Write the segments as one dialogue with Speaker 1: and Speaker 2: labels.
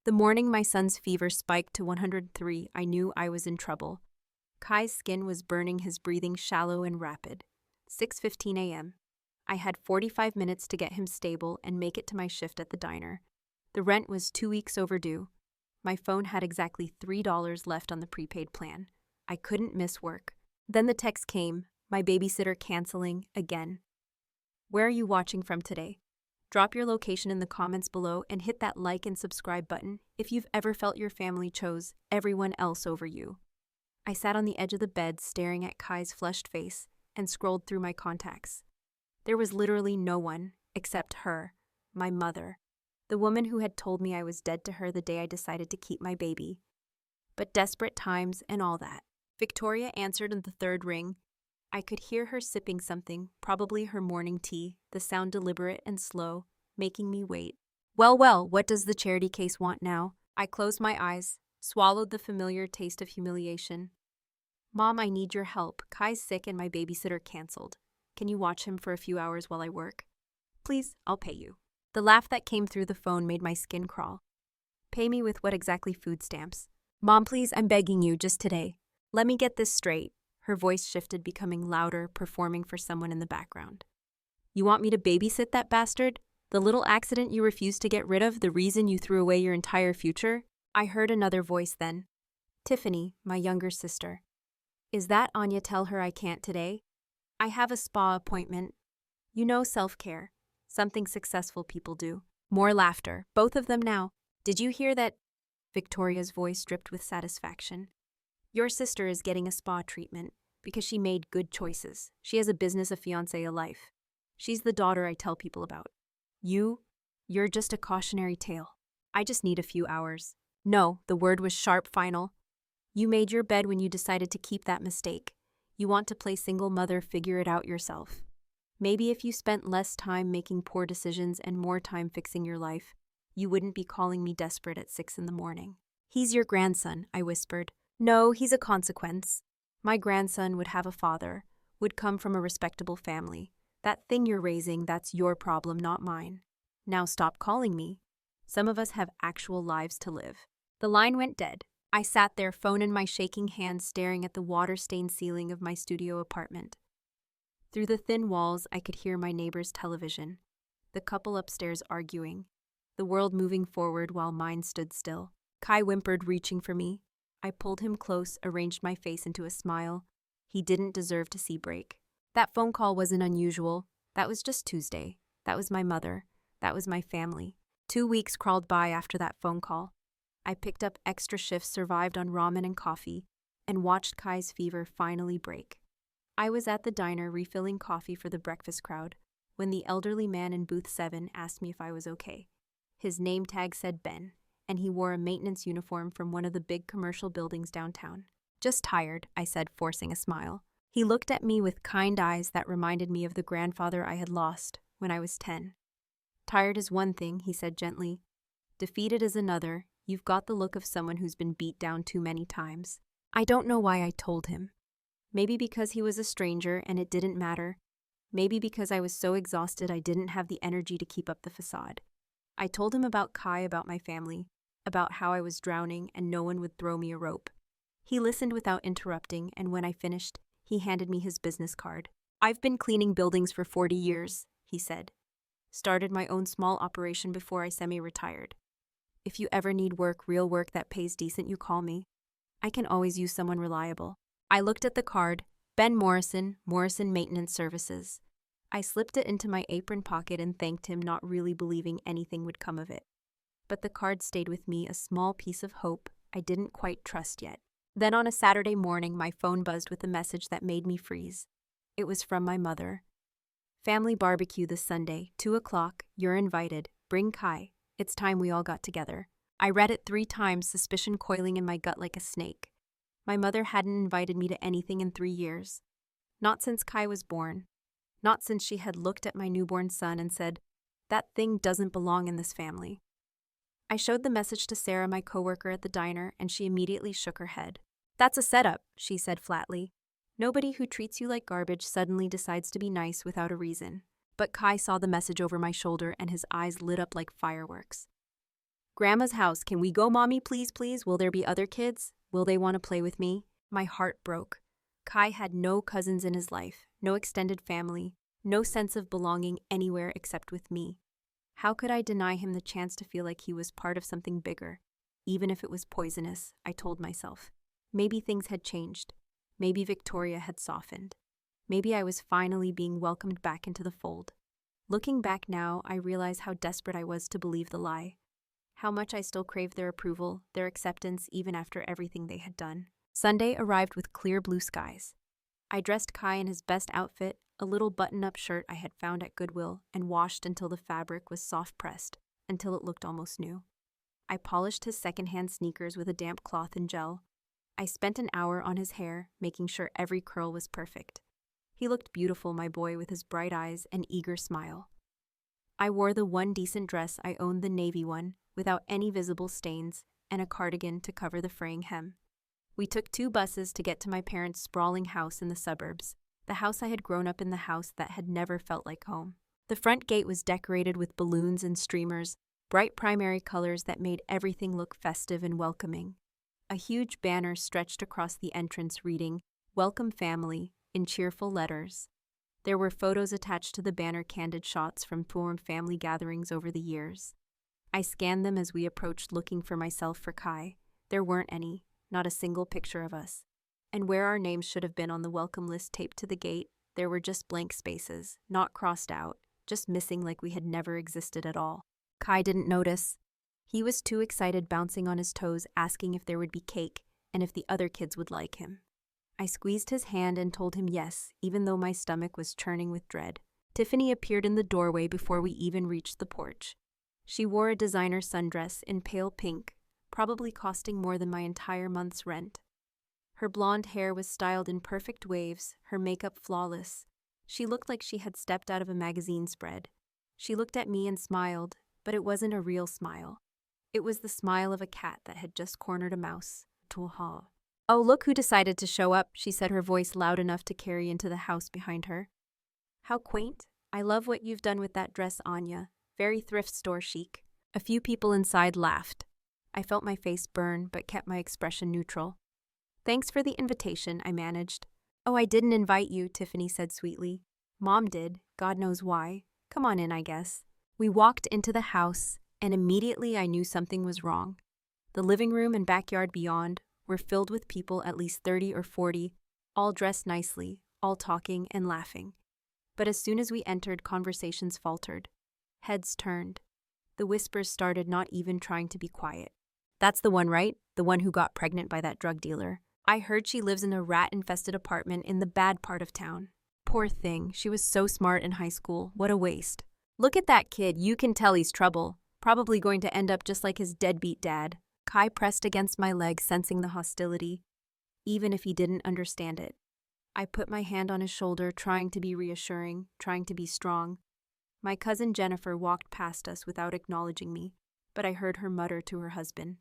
Speaker 1: The morning my son's fever spiked to 103, I knew I was in trouble. Kai's skin was burning, his breathing shallow and rapid. 6:15 a.m. I had 45 minutes to get him stable and make it to my shift at the diner. The rent was 2 weeks overdue. My phone had exactly $3 left on the prepaid plan. I couldn't miss work. Then the text came, my babysitter canceling again. Where are you watching from today? Drop your location in the comments below and hit that like and subscribe button if you've ever felt your family chose everyone else over you. I sat on the edge of the bed staring at Kai's flushed face and scrolled through my contacts. There was literally no one except her, my mother, the woman who had told me I was dead to her the day I decided to keep my baby. But desperate times and all that. Victoria answered in the third ring. I could hear her sipping something, probably her morning tea, the sound deliberate and slow, making me wait. Well, what does the charity case want now? I closed my eyes, swallowed the familiar taste of humiliation. Mom, I need your help. Kai's sick and my babysitter canceled. Can you watch him for a few hours while I work? Please, I'll pay you. The laugh that came through the phone made my skin crawl. Pay me with what exactly? Food stamps? Mom, please, I'm begging you, just today. Let me get this straight. Her voice shifted, becoming louder, performing for someone in the background. You want me to babysit that bastard? The little accident you refused to get rid of, the reason you threw away your entire future? I heard another voice then. Tiffany, my younger sister. Is that Anya? Tell her I can't today. I have a spa appointment. You know, self-care. Something successful people do. More laughter, both of them now. Did you hear that? Victoria's voice dripped with satisfaction. Your sister is getting a spa treatment because she made good choices. She has a business, a fiancé, a life. She's the daughter I tell people about. You're just a cautionary tale. I just need a few hours. No, the word was sharp, final. You made your bed when you decided to keep that mistake. You want to play single mother, figure it out yourself. Maybe if you spent less time making poor decisions and more time fixing your life, you wouldn't be calling me desperate at 6 a.m. He's your grandson, I whispered. No, he's a consequence. My grandson would have a father, would come from a respectable family. That thing you're raising, that's your problem, not mine. Now stop calling me. Some of us have actual lives to live. The line went dead. I sat there, phone in my shaking hands, staring at the water-stained ceiling of my studio apartment. Through the thin walls, I could hear my neighbor's television, the couple upstairs arguing, the world moving forward while mine stood still. Kai whimpered, reaching for me. I pulled him close, arranged my face into a smile. He didn't deserve to see break. That phone call wasn't unusual. That was just Tuesday. That was my mother. That was my family. 2 weeks crawled by after that phone call. I picked up extra shifts, survived on ramen and coffee, and watched Kai's fever finally break. I was at the diner refilling coffee for the breakfast crowd when the elderly man in booth 7 asked me if I was okay. His name tag said Ben, and he wore a maintenance uniform from one of the big commercial buildings downtown. Just tired, I said, forcing a smile. He looked at me with kind eyes that reminded me of the grandfather I had lost when I was 10. Tired is one thing, he said gently. Defeated is another. You've got the look of someone who's been beat down too many times. I don't know why I told him. Maybe because he was a stranger and it didn't matter. Maybe because I was so exhausted I didn't have the energy to keep up the facade. I told him about Kai, about my family, about how I was drowning and no one would throw me a rope. He listened without interrupting, and when I finished, he handed me his business card. I've been cleaning buildings for 40 years, he said. Started my own small operation before I semi-retired. If you ever need work, real work that pays decent, you call me. I can always use someone reliable. I looked at the card, Ben Morrison, Morrison Maintenance Services. I slipped it into my apron pocket and thanked him, not really believing anything would come of it. But the card stayed with me, a small piece of hope I didn't quite trust yet. Then on a Saturday morning, my phone buzzed with a message that made me freeze. It was from my mother. Family barbecue this Sunday, 2 o'clock, you're invited. Bring Kai. It's time we all got together. I read it 3 times, suspicion coiling in my gut like a snake. My mother hadn't invited me to anything in 3 years. Not since Kai was born. Not since she had looked at my newborn son and said, that thing doesn't belong in this family. I showed the message to Sarah, my coworker at the diner, and she immediately shook her head. That's a setup, she said flatly. Nobody who treats you like garbage suddenly decides to be nice without a reason. But Kai saw the message over my shoulder and his eyes lit up like fireworks. Grandma's house. Can we go, Mommy? Please, please. Will there be other kids? Will they want to play with me? My heart broke. Kai had no cousins in his life, no extended family, no sense of belonging anywhere except with me. How could I deny him the chance to feel like he was part of something bigger? Even if it was poisonous, I told myself. Maybe things had changed. Maybe Victoria had softened. Maybe I was finally being welcomed back into the fold. Looking back now, I realize how desperate I was to believe the lie. How much I still craved their approval, their acceptance, even after everything they had done. Sunday arrived with clear blue skies. I dressed Kai in his best outfit, a little button-up shirt I had found at Goodwill, and washed until the fabric was soft-pressed, until it looked almost new. I polished his second-hand sneakers with a damp cloth and gel. I spent an hour on his hair, making sure every curl was perfect. He looked beautiful, my boy, with his bright eyes and eager smile. I wore the one decent dress I owned, the navy one, without any visible stains, and a cardigan to cover the fraying hem. We took 2 buses to get to my parents' sprawling house in the suburbs, the house I had grown up in, the house that had never felt like home. The front gate was decorated with balloons and streamers, bright primary colors that made everything look festive and welcoming. A huge banner stretched across the entrance reading, "Welcome Family," in cheerful letters. There were photos attached to the banner, candid shots from former family gatherings over the years. I scanned them as we approached, looking for myself, for Kai. There weren't any, not a single picture of us. And where our names should have been on the welcome list taped to the gate, there were just blank spaces, not crossed out, just missing like we had never existed at all. Kai didn't notice. He was too excited, bouncing on his toes, asking if there would be cake and if the other kids would like him. I squeezed his hand and told him yes, even though my stomach was churning with dread. Tiffany appeared in the doorway before we even reached the porch. She wore a designer sundress in pale pink, probably costing more than my entire month's rent. Her blonde hair was styled in perfect waves, her makeup flawless. She looked like she had stepped out of a magazine spread. She looked at me and smiled, but it wasn't a real smile. It was the smile of a cat that had just cornered a mouse. "Oh, look who decided to show up," she said, her voice loud enough to carry into the house behind her. "How quaint. I love what you've done with that dress, Anya. Very thrift store chic." A few people inside laughed. I felt my face burn, but kept my expression neutral. "Thanks for the invitation," I managed. "Oh, I didn't invite you," Tiffany said sweetly. "Mom did, God knows why. Come on in, I guess." We walked into the house, and immediately I knew something was wrong. The living room and backyard beyond were filled with people, at least 30 or 40, all dressed nicely, all talking and laughing. But as soon as we entered, conversations faltered. Heads turned. The whispers started, not even trying to be quiet. "That's the one, right? The one who got pregnant by that drug dealer. I heard she lives in a rat-infested apartment in the bad part of town. Poor thing, she was so smart in high school. What a waste. Look at that kid, you can tell he's trouble. Probably going to end up just like his deadbeat dad." Kai pressed against my leg, sensing the hostility, even if he didn't understand it. I put my hand on his shoulder, trying to be reassuring, trying to be strong. My cousin Jennifer walked past us without acknowledging me, but I heard her mutter to her husband.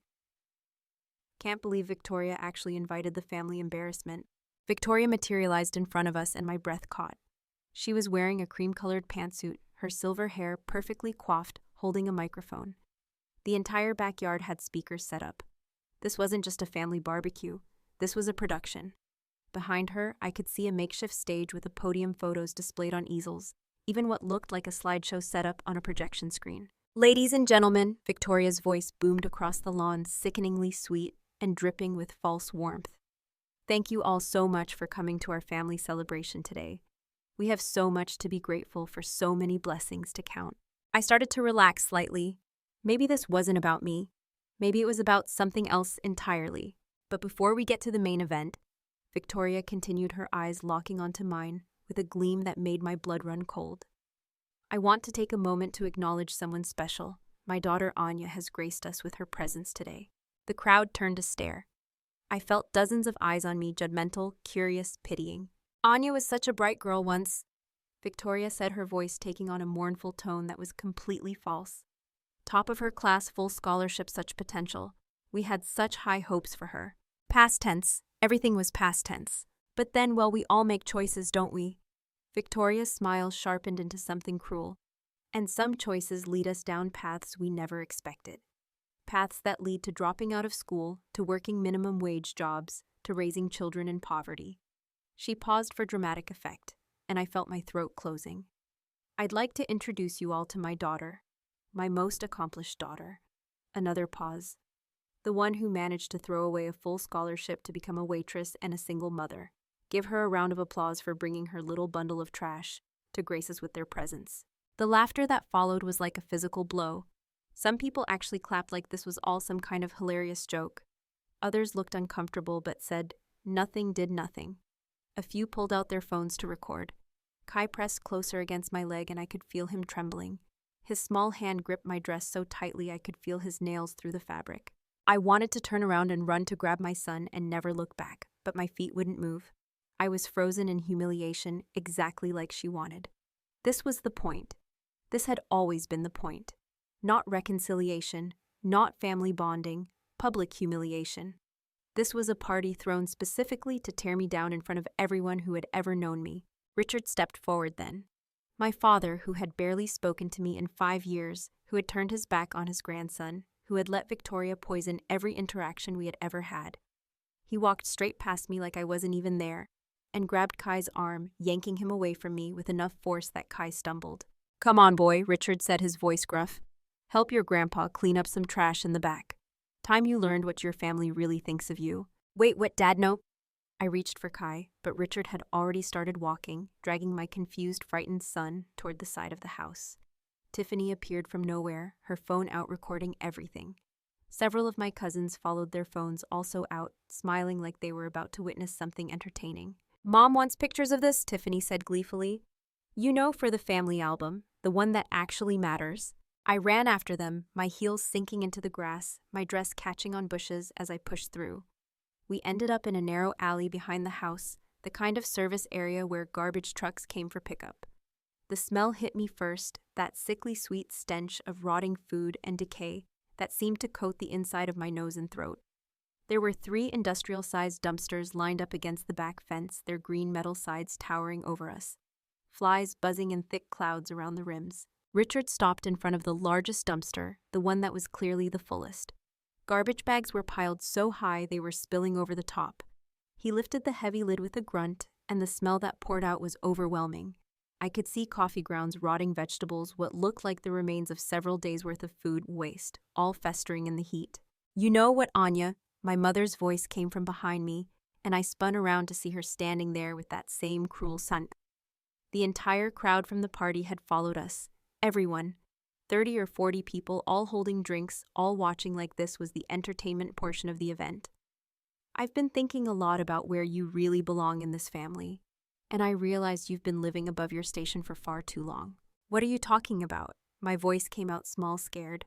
Speaker 1: "Can't believe Victoria actually invited the family embarrassment." Victoria materialized in front of us, and my breath caught. She was wearing a cream-colored pantsuit, her silver hair perfectly coiffed, holding a microphone. The entire backyard had speakers set up. This wasn't just a family barbecue. This was a production. Behind her, I could see a makeshift stage with a podium, photos displayed on easels, even what looked like a slideshow set up on a projection screen. "Ladies and gentlemen," Victoria's voice boomed across the lawn, sickeningly sweet and dripping with false warmth. "Thank you all so much for coming to our family celebration today. We have so much to be grateful for, so many blessings to count." I started to relax slightly. Maybe this wasn't about me. Maybe it was about something else entirely. But before we get to the main event, Victoria continued, her eyes locking onto mine with a gleam that made my blood run cold. "I want to take a moment to acknowledge someone special. My daughter Anya has graced us with her presence today." The crowd turned to stare. I felt dozens of eyes on me, judgmental, curious, pitying. "Anya was such a bright girl once," Victoria said, her voice taking on a mournful tone that was completely false. "Top of her class, full scholarship, such potential. We had such high hopes for her." Past tense. Everything was past tense. "But then, well, we all make choices, don't we?" Victoria's smile sharpened into something cruel. "And some choices lead us down paths we never expected." Paths that lead to dropping out of school, to working minimum wage jobs, to raising children in poverty. She paused for dramatic effect, and I felt my throat closing. I'd like to introduce you all to my daughter, my most accomplished daughter. Another pause. The one who managed to throw away a full scholarship to become a waitress and a single mother. Give her a round of applause for bringing her little bundle of trash to grace us with their presence. The laughter that followed was like a physical blow. Some people actually clapped like this was all some kind of hilarious joke. Others looked uncomfortable but said, nothing did nothing. A few pulled out their phones to record. Kai pressed closer against my leg and I could feel him trembling. His small hand gripped my dress so tightly I could feel his nails through the fabric. I wanted to turn around and run to grab my son and never look back, but my feet wouldn't move. I was frozen in humiliation, exactly like she wanted. This was the point. This had always been the point. Not reconciliation, not family bonding, public humiliation. This was a party thrown specifically to tear me down in front of everyone who had ever known me. Richard stepped forward then. My father, who had barely spoken to me in 5 years, who had turned his back on his grandson, who had let Victoria poison every interaction we had ever had. He walked straight past me like I wasn't even there, and grabbed Kai's arm, yanking him away from me with enough force that Kai stumbled. Come on, boy, Richard said, his voice gruff. Help your grandpa clean up some trash in the back. Time you learned what your family really thinks of you. Wait, what, Dad? No. I reached for Kai, but Richard had already started walking, dragging my confused, frightened son toward the side of the house. Tiffany appeared from nowhere, her phone out recording everything. Several of my cousins followed their phones also out, smiling like they were about to witness something entertaining. Mom wants pictures of this, Tiffany said gleefully. You know, for the family album, the one that actually matters. I ran after them, my heels sinking into the grass, my dress catching on bushes as I pushed through. We ended up in a narrow alley behind the house, the kind of service area where garbage trucks came for pickup. The smell hit me first, that sickly sweet stench of rotting food and decay that seemed to coat the inside of my nose and throat. There were 3 industrial-sized dumpsters lined up against the back fence, their green metal sides towering over us. Flies buzzing in thick clouds around the rims. Richard stopped in front of the largest dumpster, the one that was clearly the fullest. Garbage bags were piled so high they were spilling over the top. He lifted the heavy lid with a grunt, and the smell that poured out was overwhelming. I could see coffee grounds, rotting vegetables, what looked like the remains of several days' worth of food waste, all festering in the heat. You know what, Anya? My mother's voice came from behind me, and I spun around to see her standing there with that same cruel son. The entire crowd from the party had followed us. Everyone. 30 or 40 people, all holding drinks, all watching like this was the entertainment portion of the event. I've been thinking a lot about where you really belong in this family, and I realized you've been living above your station for far too long. What are you talking about? My voice came out small, scared.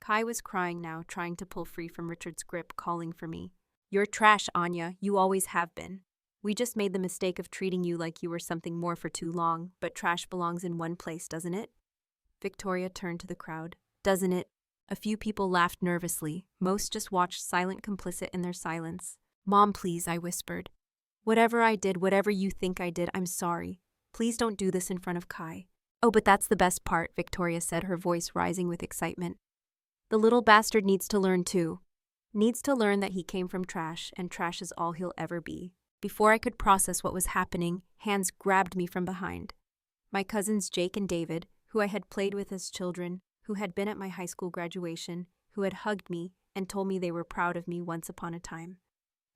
Speaker 1: Kai was crying now, trying to pull free from Richard's grip, calling for me. You're trash, Anya. You always have been. We just made the mistake of treating you like you were something more for too long, but trash belongs in one place, doesn't it? Victoria turned to the crowd. Doesn't it? A few people laughed nervously. Most just watched, silent, complicit in their silence. Mom, please, I whispered. Whatever I did, whatever you think I did, I'm sorry. Please don't do this in front of Kai. Oh, but that's the best part, Victoria said, her voice rising with excitement. The little bastard needs to learn too. Needs to learn that he came from trash, and trash is all he'll ever be. Before I could process what was happening, hands grabbed me from behind. My cousins Jake and David, who I had played with as children, who had been at my high school graduation, who had hugged me and told me they were proud of me once upon a time.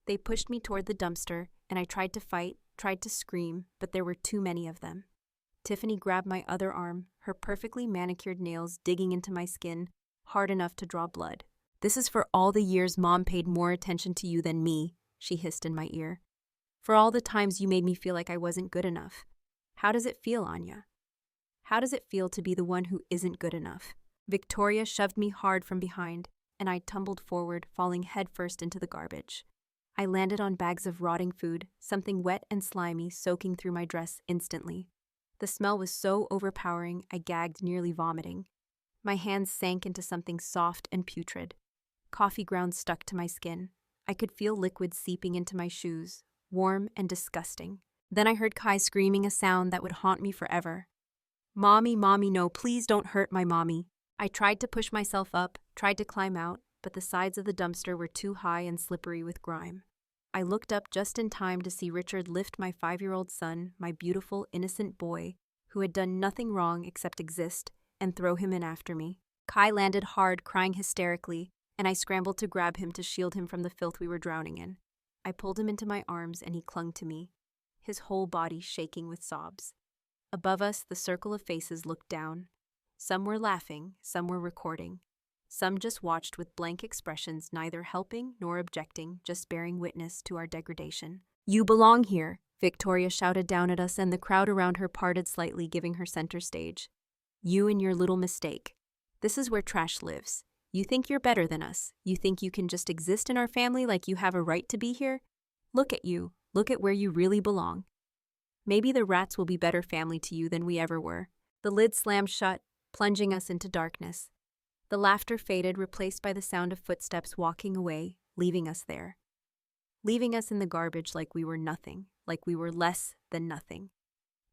Speaker 1: They pushed me toward the dumpster, and I tried to fight, tried to scream, but there were too many of them. Tiffany grabbed my other arm, her perfectly manicured nails digging into my skin, hard enough to draw blood. This is for all the years Mom paid more attention to you than me, she hissed in my ear. For all the times you made me feel like I wasn't good enough. How does it feel, Anya? How does it feel to be the one who isn't good enough? Victoria shoved me hard from behind, and I tumbled forward, falling headfirst into the garbage. I landed on bags of rotting food, something wet and slimy soaking through my dress instantly. The smell was so overpowering, I gagged, nearly vomiting. My hands sank into something soft and putrid. Coffee grounds stuck to my skin. I could feel liquid seeping into my shoes, warm and disgusting. Then I heard Kai screaming a sound that would haunt me forever. Mommy, Mommy, no, please don't hurt my mommy. I tried to push myself up, tried to climb out, but the sides of the dumpster were too high and slippery with grime. I looked up just in time to see Richard lift my 5-year-old son, my beautiful, innocent boy, who had done nothing wrong except exist, and throw him in after me. Kai landed hard, crying hysterically, and I scrambled to grab him to shield him from the filth we were drowning in. I pulled him into my arms and he clung to me, his whole body shaking with sobs. Above us, the circle of faces looked down. Some were laughing, some were recording. Some just watched with blank expressions, neither helping nor objecting, just bearing witness to our degradation. "You belong here," Victoria shouted down at us, and the crowd around her parted slightly, giving her center stage. "You and your little mistake. This is where trash lives. You think you're better than us. You think you can just exist in our family like you have a right to be here? Look at you. Look at where you really belong. Maybe the rats will be better family to you than we ever were." The lid slammed shut, plunging us into darkness. The laughter faded, replaced by the sound of footsteps walking away, leaving us there. Leaving us in the garbage like we were nothing, like we were less than nothing.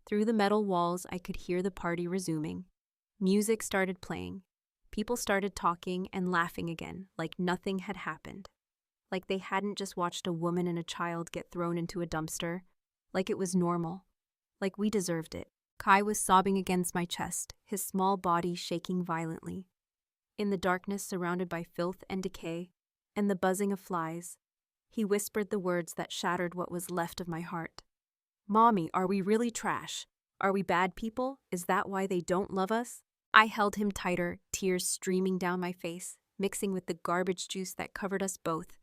Speaker 1: Through the metal walls, I could hear the party resuming. Music started playing. People started talking and laughing again, like nothing had happened. Like they hadn't just watched a woman and a child get thrown into a dumpster. Like it was normal. Like we deserved it. Kai was sobbing against my chest, his small body shaking violently. In the darkness, surrounded by filth and decay, and the buzzing of flies, he whispered the words that shattered what was left of my heart. "Mommy, are we really trash? Are we bad people? Is that why they don't love us?" I held him tighter, tears streaming down my face, mixing with the garbage juice that covered us both.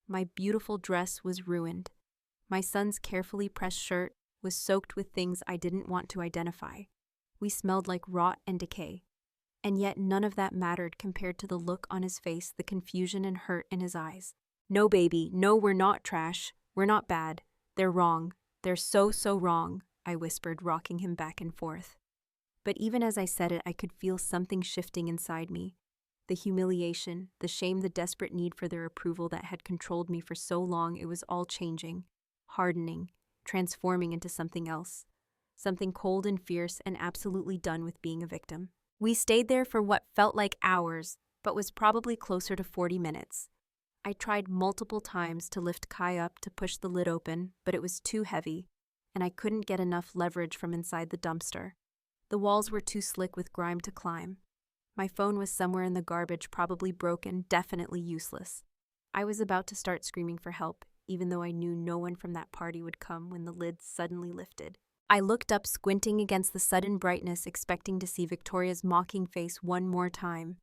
Speaker 1: My beautiful dress was ruined. My son's carefully pressed shirt was soaked with things I didn't want to identify. We smelled like rot and decay. And yet none of that mattered compared to the look on his face, the confusion and hurt in his eyes. "No, baby, no, we're not trash. We're not bad. They're wrong. They're so wrong," I whispered, rocking him back and forth. But even as I said it, I could feel something shifting inside me. The humiliation, the shame, the desperate need for their approval that had controlled me for so long, it was all changing, hardening, transforming into something else. Something cold and fierce and absolutely done with being a victim. We stayed there for what felt like hours, but was probably closer to 40 minutes. I tried multiple times to lift Kai up to push the lid open, but it was too heavy, and I couldn't get enough leverage from inside the dumpster. The walls were too slick with grime to climb. My phone was somewhere in the garbage, probably broken, definitely useless. I was about to start screaming for help, even though I knew no one from that party would come, when the lid suddenly lifted. I looked up, squinting against the sudden brightness, expecting to see Victoria's mocking face one more time.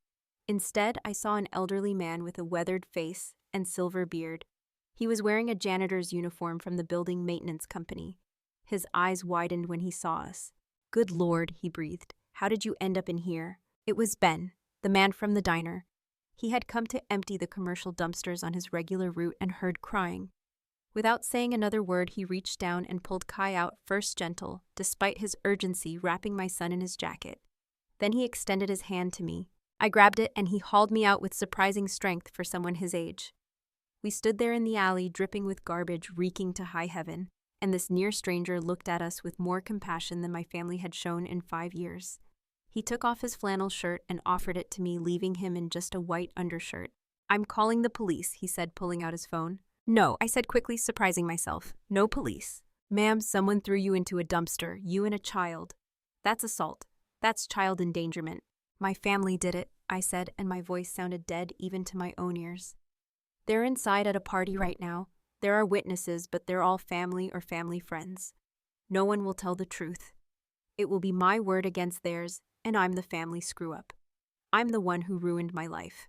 Speaker 1: Instead, I saw an elderly man with a weathered face and silver beard. He was wearing a janitor's uniform from the building maintenance company. His eyes widened when he saw us. "Good Lord," he breathed. "How did you end up in here?" It was Ben, the man from the diner. He had come to empty the commercial dumpsters on his regular route and heard crying. Without saying another word, he reached down and pulled Kai out, first gentle, despite his urgency, wrapping my son in his jacket. Then he extended his hand to me. I grabbed it, and he hauled me out with surprising strength for someone his age. We stood there in the alley, dripping with garbage, reeking to high heaven, and this near stranger looked at us with more compassion than my family had shown in 5 years. He took off his flannel shirt and offered it to me, leaving him in just a white undershirt. "I'm calling the police," he said, pulling out his phone. "No," I said quickly, surprising myself. "No police." "Ma'am, someone threw you into a dumpster, you and a child. That's assault. That's child endangerment." "My family did it," I said, and my voice sounded dead even to my own ears. "They're inside at a party right now. There are witnesses, but they're all family or family friends. No one will tell the truth. It will be my word against theirs, and I'm the family screw-up. I'm the one who ruined my life.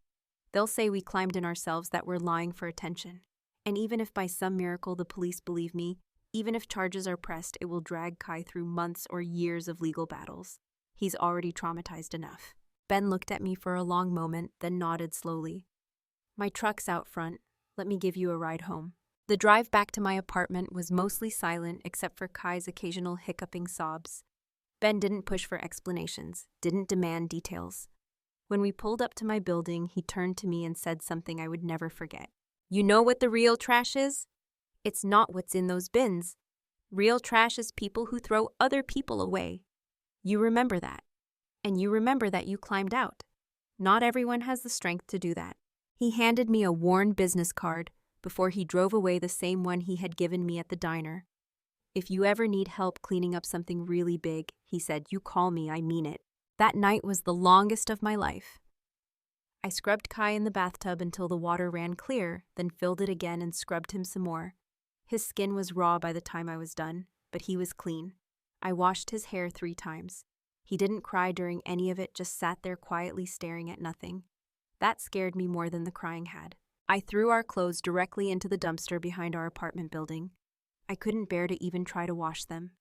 Speaker 1: They'll say we climbed in ourselves, that we're lying for attention. And even if by some miracle the police believe me, even if charges are pressed, it will drag Kai through months or years of legal battles. He's already traumatized enough." Ben looked at me for a long moment, then nodded slowly. "My truck's out front. Let me give you a ride home." The drive back to my apartment was mostly silent except for Kai's occasional hiccuping sobs. Ben didn't push for explanations, didn't demand details. When we pulled up to my building, he turned to me and said something I would never forget. "You know what the real trash is? It's not what's in those bins. Real trash is people who throw other people away. You remember that. And you remember that you climbed out. Not everyone has the strength to do that." He handed me a worn business card before he drove away the same one he had given me at the diner. "If you ever need help cleaning up something really big," he said, "you call me, I mean it." That night was the longest of my life. I scrubbed Kai in the bathtub until the water ran clear, then filled it again and scrubbed him some more. His skin was raw by the time I was done, but he was clean. I washed his hair 3 times. He didn't cry during any of it, just sat there quietly staring at nothing. That scared me more than the crying had. I threw our clothes directly into the dumpster behind our apartment building. I couldn't bear to even try to wash them.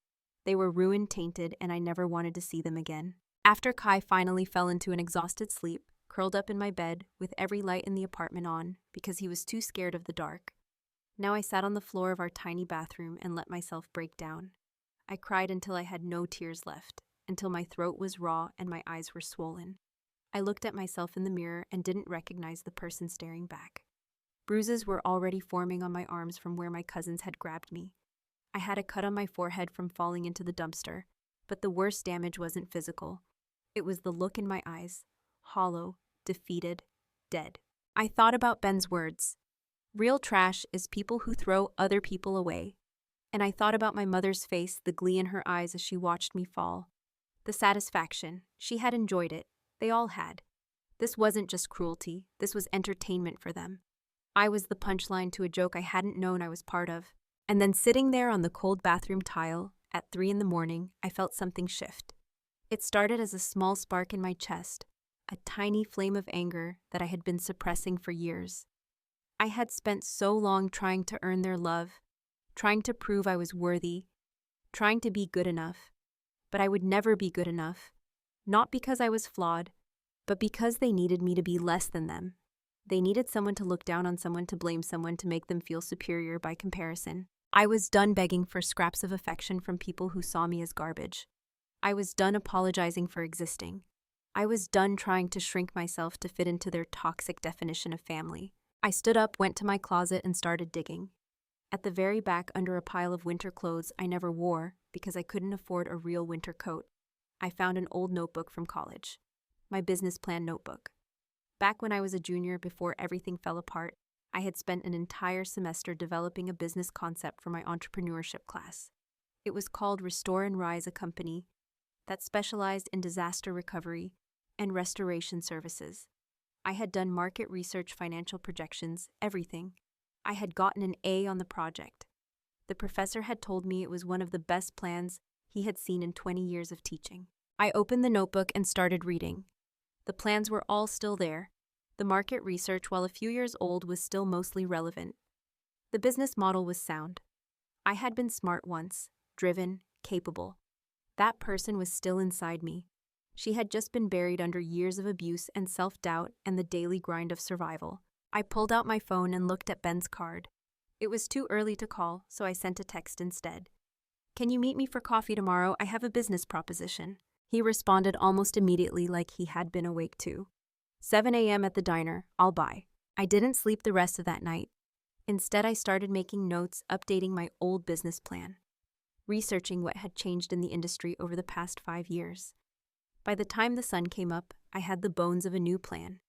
Speaker 1: They were ruined, tainted, and I never wanted to see them again. After Kai finally fell into an exhausted sleep, curled up in my bed with every light in the apartment on because he was too scared of the dark. Now I sat on the floor of our tiny bathroom and let myself break down. I cried until I had no tears left, until my throat was raw and my eyes were swollen. I looked at myself in the mirror and didn't recognize the person staring back. Bruises were already forming on my arms from where my cousins had grabbed me. I had a cut on my forehead from falling into the dumpster, but the worst damage wasn't physical. It was the look in my eyes, hollow, defeated, dead. I thought about Ben's words. Real trash is people who throw other people away. And I thought about my mother's face, the glee in her eyes as she watched me fall. The satisfaction. She had enjoyed it. They all had. This wasn't just cruelty. This was entertainment for them. I was the punchline to a joke I hadn't known I was part of. And then sitting there on the cold bathroom tile at 3 a.m, I felt something shift. It started as a small spark in my chest, a tiny flame of anger that I had been suppressing for years. I had spent so long trying to earn their love, trying to prove I was worthy, trying to be good enough. But I would never be good enough, not because I was flawed, but because they needed me to be less than them. They needed someone to look down on someone, to blame someone, to make them feel superior by comparison. I was done begging for scraps of affection from people who saw me as garbage. I was done apologizing for existing. I was done trying to shrink myself to fit into their toxic definition of family. I stood up, went to my closet, and started digging. At the very back, under a pile of winter clothes I never wore because I couldn't afford a real winter coat, I found an old notebook from college. My business plan notebook. Back when I was a junior, before everything fell apart, I had spent an entire semester developing a business concept for my entrepreneurship class. It was called Restore and Rise, a company that specialized in disaster recovery and restoration services. I had done market research, financial projections, everything. I had gotten an A on the project. The professor had told me it was one of the best plans he had seen in 20 years of teaching. I opened the notebook and started reading. The plans were all still there. The market research, while a few years old, was still mostly relevant. The business model was sound. I had been smart once, driven, capable. That person was still inside me. She had just been buried under years of abuse and self-doubt and the daily grind of survival. I pulled out my phone and looked at Ben's card. It was too early to call, so I sent a text instead. "Can you meet me for coffee tomorrow? I have a business proposition." He responded almost immediately, like he had been awake too. 7 a.m. at the diner, I'll buy. I didn't sleep the rest of that night. Instead, I started making notes, updating my old business plan, researching what had changed in the industry over the past 5 years. By the time the sun came up, I had the bones of a new plan.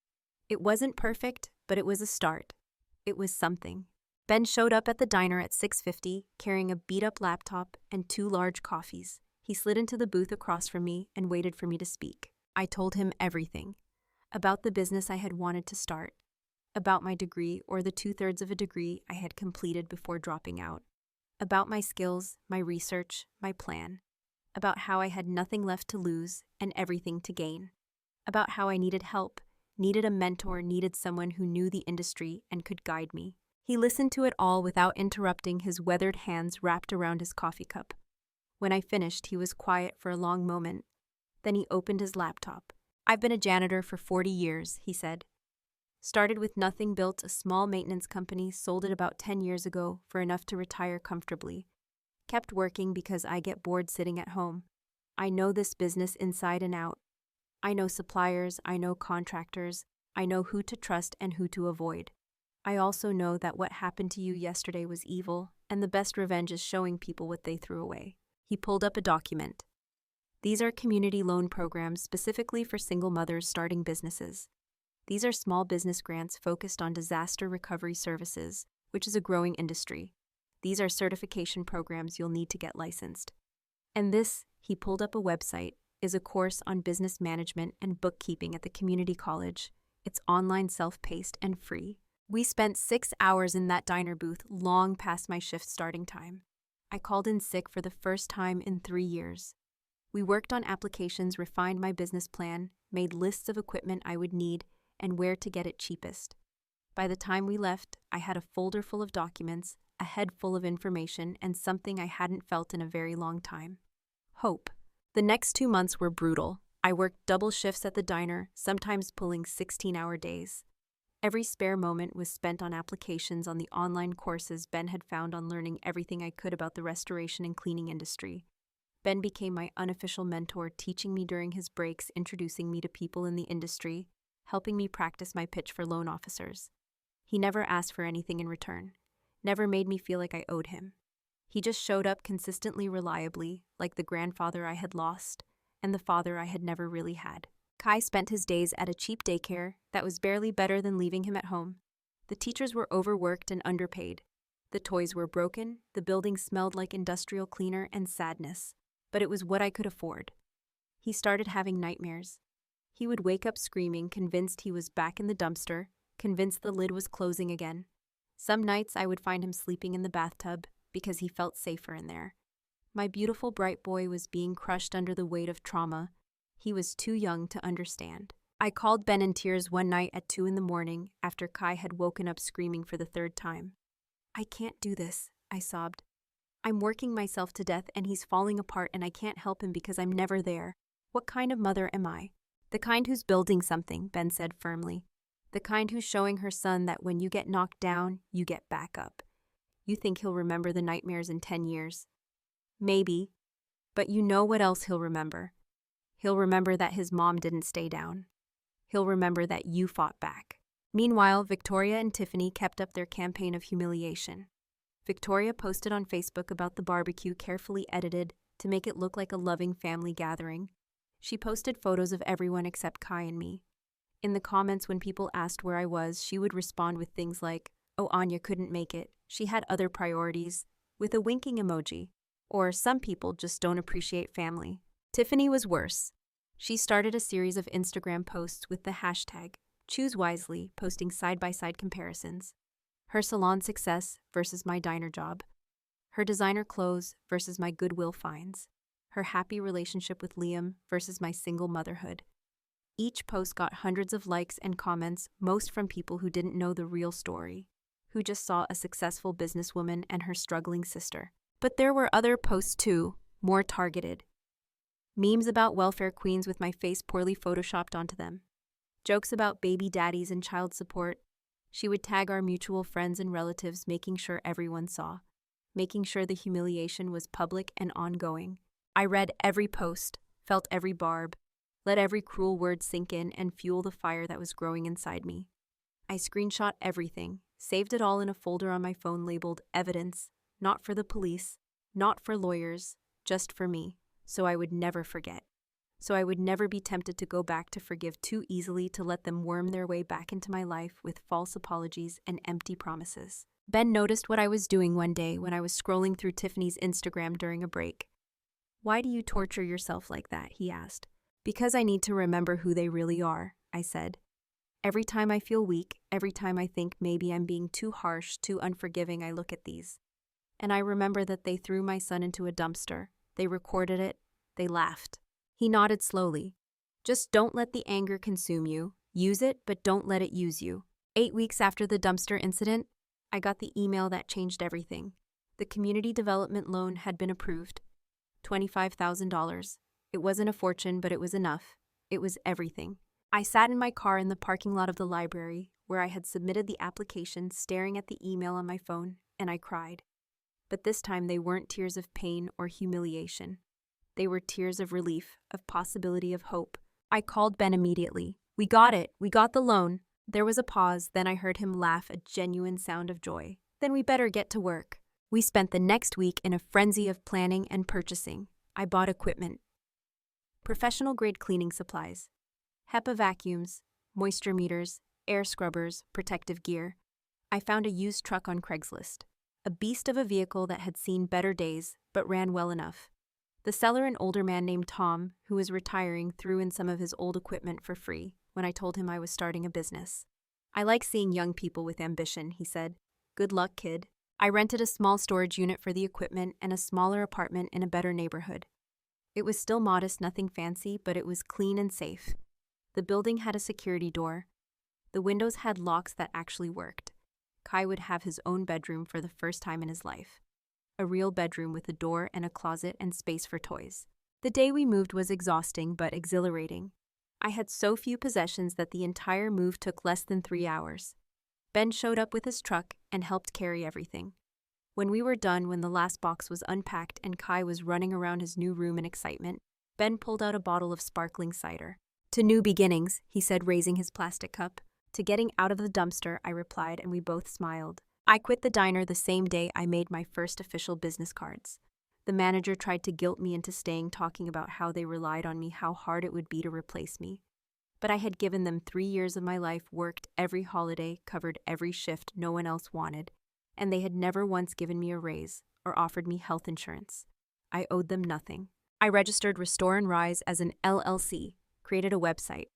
Speaker 1: It wasn't perfect, but it was a start. It was something. Ben showed up at the diner at 6:50, carrying a beat-up laptop and 2 large coffees. He slid into the booth across from me and waited for me to speak. I told him everything. About the business I had wanted to start. About my degree, or the 2/3 of a degree I had completed before dropping out. About my skills, my research, my plan. About how I had nothing left to lose and everything to gain. About how I needed help, needed a mentor, needed someone who knew the industry and could guide me. He listened to it all without interrupting, his weathered hands wrapped around his coffee cup. When I finished, he was quiet for a long moment. Then he opened his laptop. "I've been a janitor for 40 years, he said. Started with nothing, built a small maintenance company, sold it about 10 years ago for enough to retire comfortably. Kept working because I get bored sitting at home. I know this business inside and out. I know suppliers, I know contractors, I know who to trust and who to avoid. I also know that what happened to you yesterday was evil, and the best revenge is showing people what they threw away." He pulled up a document. "These are community loan programs specifically for single mothers starting businesses. These are small business grants focused on disaster recovery services, which is a growing industry. These are certification programs you'll need to get licensed. And this, he pulled up a website, is a course on business management and bookkeeping at the community college. It's online, self-paced, and free. We spent 6 hours in that diner booth long past my shift starting time. I called in sick for the first time in 3 years. We worked on applications, refined my business plan, made lists of equipment I would need, and where to get it cheapest. By the time we left, I had a folder full of documents, a head full of information, and something I hadn't felt in a very long time: hope. The next 2 months were brutal. I worked double shifts at the diner, sometimes pulling 16-hour days. Every spare moment was spent on applications on the online courses Ben had found on learning everything I could about the restoration and cleaning industry. Ben became my unofficial mentor, teaching me during his breaks, introducing me to people in the industry, helping me practice my pitch for loan officers. He never asked for anything in return, never made me feel like I owed him. He just showed up consistently, reliably, like the grandfather I had lost and the father I had never really had. Kai spent his days at a cheap daycare that was barely better than leaving him at home. The teachers were overworked and underpaid. The toys were broken, the building smelled like industrial cleaner and sadness, but it was what I could afford. He started having nightmares. He would wake up screaming, convinced he was back in the dumpster, convinced the lid was closing again. Some nights I would find him sleeping in the bathtub because he felt safer in there. My beautiful bright boy was being crushed under the weight of trauma. He was too young to understand. I called Ben in tears one night at 2 a.m. after Kai had woken up screaming for the 3rd time. "I can't do this," I sobbed. "I'm working myself to death and he's falling apart and I can't help him because I'm never there. What kind of mother am I?" "The kind who's building something," Ben said firmly. "The kind who's showing her son that when you get knocked down, you get back up. You think he'll remember the nightmares in 10 years? Maybe. But you know what else he'll remember? He'll remember that his mom didn't stay down. He'll remember that you fought back." Meanwhile, Victoria and Tiffany kept up their campaign of humiliation. Victoria posted on Facebook about the barbecue, carefully edited to make it look like a loving family gathering. She posted photos of everyone except Kai and me. In the comments, when people asked where I was, she would respond with things like, "Oh, Anya couldn't make it. She had other priorities," with a winking emoji. Or, "Some people just don't appreciate family." Tiffany was worse. She started a series of Instagram posts with the hashtag #ChooseWisely, posting side-by-side comparisons. Her salon success versus my diner job. Her designer clothes versus my Goodwill finds. Her happy relationship with Liam versus my single motherhood. Each post got hundreds of likes and comments, most from people who didn't know the real story, who just saw a successful businesswoman and her struggling sister. But there were other posts too, more targeted. Memes about welfare queens with my face poorly photoshopped onto them. Jokes about baby daddies and child support. She would tag our mutual friends and relatives, making sure everyone saw, making sure the humiliation was public and ongoing. I read every post, felt every barb, let every cruel word sink in and fuel the fire that was growing inside me. I screenshot everything, saved it all in a folder on my phone labeled evidence, not for the police, not for lawyers, just for me, so I would never forget. So I would never be tempted to go back, to forgive too easily, to let them worm their way back into my life with false apologies and empty promises. Ben noticed what I was doing one day when I was scrolling through Tiffany's Instagram during a break. "Why do you torture yourself like that?" he asked. "Because I need to remember who they really are," I said. "Every time I feel weak, every time I think maybe I'm being too harsh, too unforgiving, I look at these. And I remember that they threw my son into a dumpster. They recorded it. They laughed." He nodded slowly. "Just don't let the anger consume you. Use it, but don't let it use you." 8 weeks after the dumpster incident, I got the email that changed everything. The community development loan had been approved. $25,000. It wasn't a fortune, but it was enough. It was everything. I sat in my car in the parking lot of the library, where I had submitted the application, staring at the email on my phone, and I cried. But this time they weren't tears of pain or humiliation. They were tears of relief, of possibility, of hope. I called Ben immediately. "We got it. We got the loan." There was a pause, then I heard him laugh, a genuine sound of joy. "Then we better get to work." We spent the next week in a frenzy of planning and purchasing. I bought equipment. Professional-grade cleaning supplies. HEPA vacuums, moisture meters, air scrubbers, protective gear. I found a used truck on Craigslist, a beast of a vehicle that had seen better days but ran well enough. The seller, an older man named Tom, who was retiring, threw in some of his old equipment for free when I told him I was starting a business. "I like seeing young people with ambition," he said. "Good luck, kid." I rented a small storage unit for the equipment and a smaller apartment in a better neighborhood. It was still modest, nothing fancy, but it was clean and safe. The building had a security door. The windows had locks that actually worked. Kai would have his own bedroom for the first time in his life. A real bedroom with a door and a closet and space for toys. The day we moved was exhausting but exhilarating. I had so few possessions that the entire move took less than 3 hours. Ben showed up with his truck and helped carry everything. When we were done, when the last box was unpacked and Kai was running around his new room in excitement, Ben pulled out a bottle of sparkling cider. "To new beginnings," he said, raising his plastic cup. "To getting out of the dumpster," I replied, and we both smiled. I quit the diner the same day I made my first official business cards. The manager tried to guilt me into staying, talking about how they relied on me, how hard it would be to replace me. But I had given them 3 years of my life, worked every holiday, covered every shift no one else wanted, and they had never once given me a raise or offered me health insurance. I owed them nothing. I registered Restore and Rise as an LLC, created a website,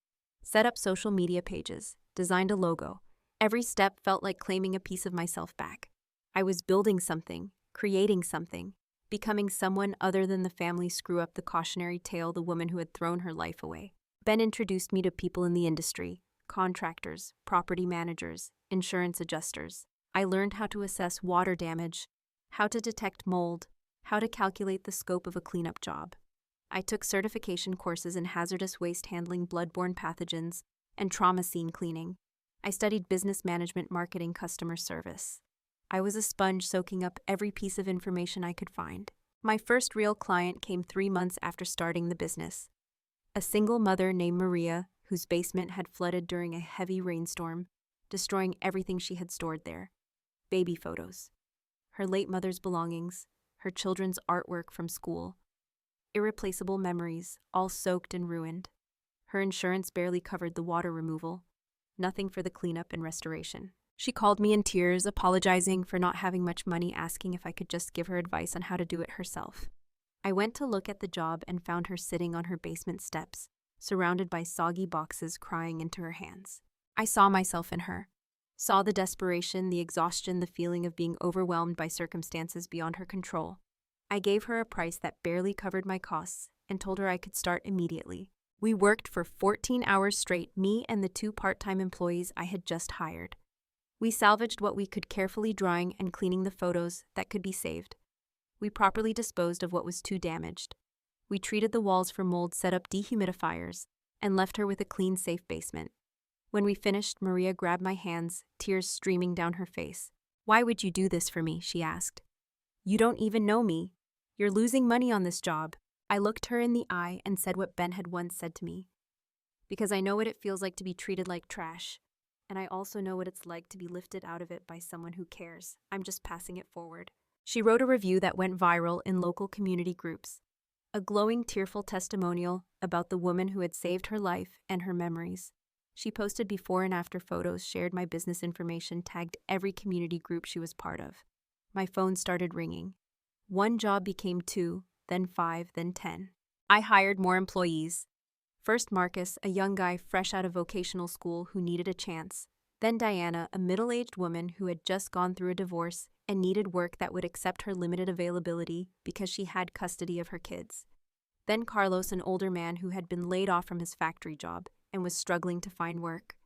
Speaker 1: set up social media pages, designed a logo. Every step felt like claiming a piece of myself back. I was building something, creating something, becoming someone other than the family screw-up, the cautionary tale, the woman who had thrown her life away. Ben introduced me to people in the industry, contractors, property managers, insurance adjusters. I learned how to assess water damage, how to detect mold, how to calculate the scope of a cleanup job. I took certification courses in hazardous waste handling, bloodborne pathogens, and trauma scene cleaning. I studied business management, marketing, customer service. I was a sponge, soaking up every piece of information I could find. My first real client came 3 months after starting the business. A single mother named Maria, whose basement had flooded during a heavy rainstorm, destroying everything she had stored there. Baby photos, her late mother's belongings, her children's artwork from school. Irreplaceable memories, all soaked and ruined. Her insurance barely covered the water removal, nothing for the cleanup and restoration. She called me in tears, apologizing for not having much money, asking if I could just give her advice on how to do it herself. I went to look at the job and found her sitting on her basement steps, surrounded by soggy boxes, crying into her hands. I saw myself in her, saw the desperation, the exhaustion, the feeling of being overwhelmed by circumstances beyond her control. I gave her a price that barely covered my costs and told her I could start immediately. We worked for 14 hours straight, me and the 2 part-time employees I had just hired. We salvaged what we could, carefully drying and cleaning the photos that could be saved. We properly disposed of what was too damaged. We treated the walls for mold, set up dehumidifiers, and left her with a clean, safe basement. When we finished, Maria grabbed my hands, tears streaming down her face. "Why would you do this for me?" she asked. "You don't even know me. You're losing money on this job." I looked her in the eye and said what Ben had once said to me. "Because I know what it feels like to be treated like trash, and I also know what it's like to be lifted out of it by someone who cares. I'm just passing it forward." She wrote a review that went viral in local community groups, a glowing, tearful testimonial about the woman who had saved her life and her memories. She posted before and after photos, shared my business information, tagged every community group she was part of. My phone started ringing. One job became 2, then 5, then 10. I hired more employees. First Marcus, a young guy fresh out of vocational school who needed a chance. Then Diana, a middle-aged woman who had just gone through a divorce and needed work that would accept her limited availability because she had custody of her kids. Then Carlos, an older man who had been laid off from his factory job and was struggling to find work.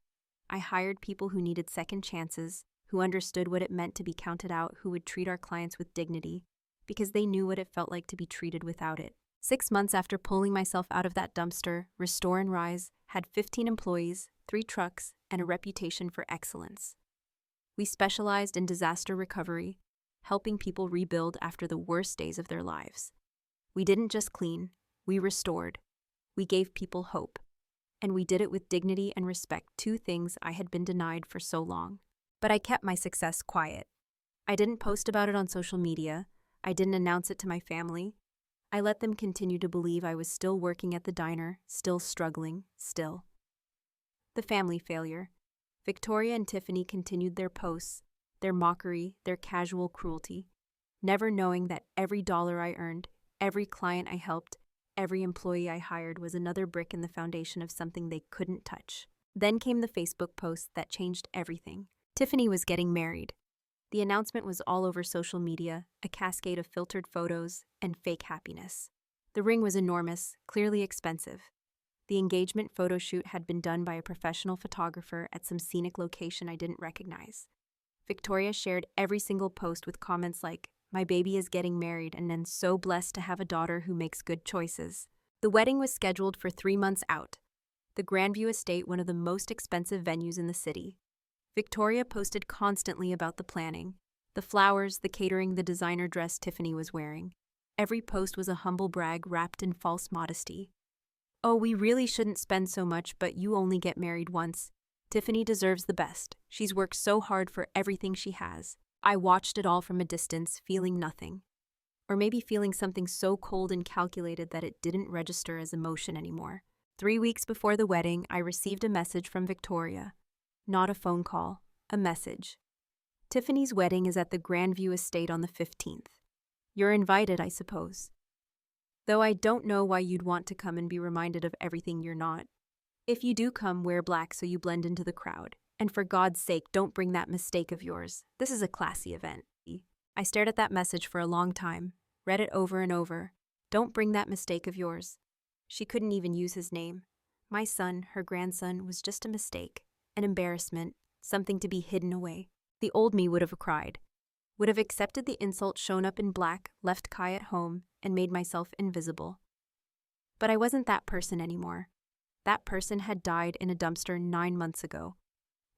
Speaker 1: I hired people who needed second chances, who understood what it meant to be counted out, who would treat our clients with dignity, because they knew what it felt like to be treated without it. 6 months after pulling myself out of that dumpster, Restore and Rise had 15 employees, 3 trucks, and a reputation for excellence. We specialized in disaster recovery, helping people rebuild after the worst days of their lives. We didn't just clean, we restored. We gave people hope. And we did it with dignity and respect, 2 things I had been denied for so long. But I kept my success quiet. I didn't post about it on social media. I didn't announce it to my family. I let them continue to believe I was still working at the diner, still struggling, still. The family failure. Victoria and Tiffany continued their posts, their mockery, their casual cruelty, never knowing that every dollar I earned, every client I helped, every employee I hired was another brick in the foundation of something they couldn't touch. Then came the Facebook post that changed everything. Tiffany was getting married. The announcement was all over social media, a cascade of filtered photos and fake happiness. The ring was enormous, clearly expensive. The engagement photo shoot had been done by a professional photographer at some scenic location I didn't recognize. Victoria shared every single post with comments like, "My baby is getting married and I'm so blessed to have a daughter who makes good choices." The wedding was scheduled for 3 months out. The Grandview Estate, one of the most expensive venues in the city. Victoria posted constantly about the planning, the flowers, the catering, the designer dress Tiffany was wearing. Every post was a humble brag wrapped in false modesty. "Oh, we really shouldn't spend so much, but you only get married once. Tiffany deserves the best. She's worked so hard for everything she has." I watched it all from a distance, feeling nothing. Or maybe feeling something so cold and calculated that it didn't register as emotion anymore. 3 weeks before the wedding, I received a message from Victoria. Not a phone call, a message. "Tiffany's wedding is at the Grandview Estate on the 15th. You're invited, I suppose. Though I don't know why you'd want to come and be reminded of everything you're not. If you do come, wear black so you blend into the crowd. And for God's sake, don't bring that mistake of yours. This is a classy event." I stared at that message for a long time, read it over and over. Don't bring that mistake of yours. She couldn't even use his name. My son, her grandson, was just a mistake, an embarrassment, something to be hidden away. The old me would have cried, would have accepted the insult, shown up in black, left Kai at home, and made myself invisible. But I wasn't that person anymore. That person had died in a dumpster 9 months ago.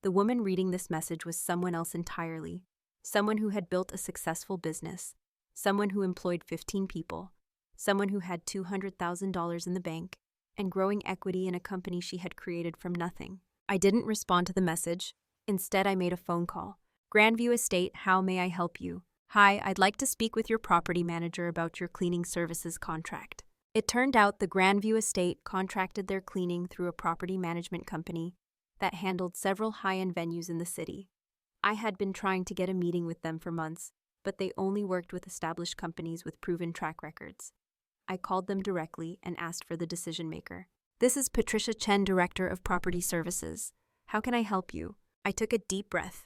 Speaker 1: The woman reading this message was someone else entirely, someone who had built a successful business, someone who employed 15 people, someone who had $200,000 in the bank, and growing equity in a company she had created from nothing. I didn't respond to the message. Instead, I made a phone call. "Grandview Estate, how may I help you?" "Hi, I'd like to speak with your property manager about your cleaning services contract." It turned out the Grandview Estate contracted their cleaning through a property management company that handled several high-end venues in the city. I had been trying to get a meeting with them for months, but they only worked with established companies with proven track records. I called them directly and asked for the decision maker. "This is Patricia Chen, Director of Property Services. How can I help you?" I took a deep breath.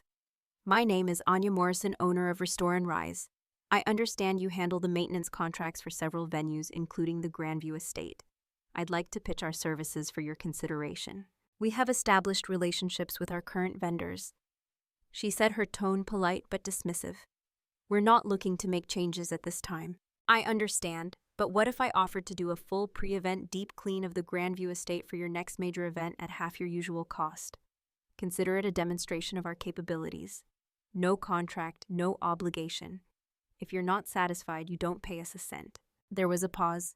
Speaker 1: "My name is Anya Morrison, owner of Restore and Rise. I understand you handle the maintenance contracts for several venues, including the Grandview Estate. I'd like to pitch our services for your consideration. We have established relationships with our current vendors." She said, her tone polite but dismissive. "We're not looking to make changes at this time." "I understand, but what if I offered to do a full pre-event deep clean of the Grandview Estate for your next major event at half your usual cost? Consider it a demonstration of our capabilities. No contract, no obligation. If you're not satisfied, you don't pay us a cent." There was a pause.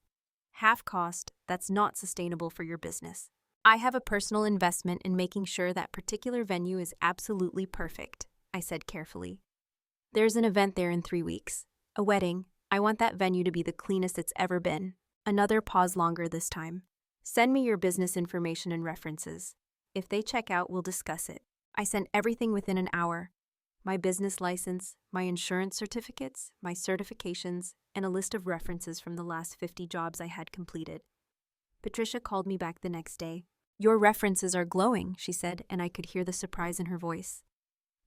Speaker 1: "Half cost, that's not sustainable for your business. I have a personal investment in making sure that particular venue is absolutely perfect," I said carefully. "There's an event there in 3 weeks. A wedding. I want that venue to be the cleanest it's ever been." Another pause, longer this time. "Send me your business information and references. If they check out, we'll discuss it." I sent everything within an hour. My business license, my insurance certificates, my certifications, and a list of references from the last 50 jobs I had completed. Patricia called me back the next day. "Your references are glowing," she said, and I could hear the surprise in her voice.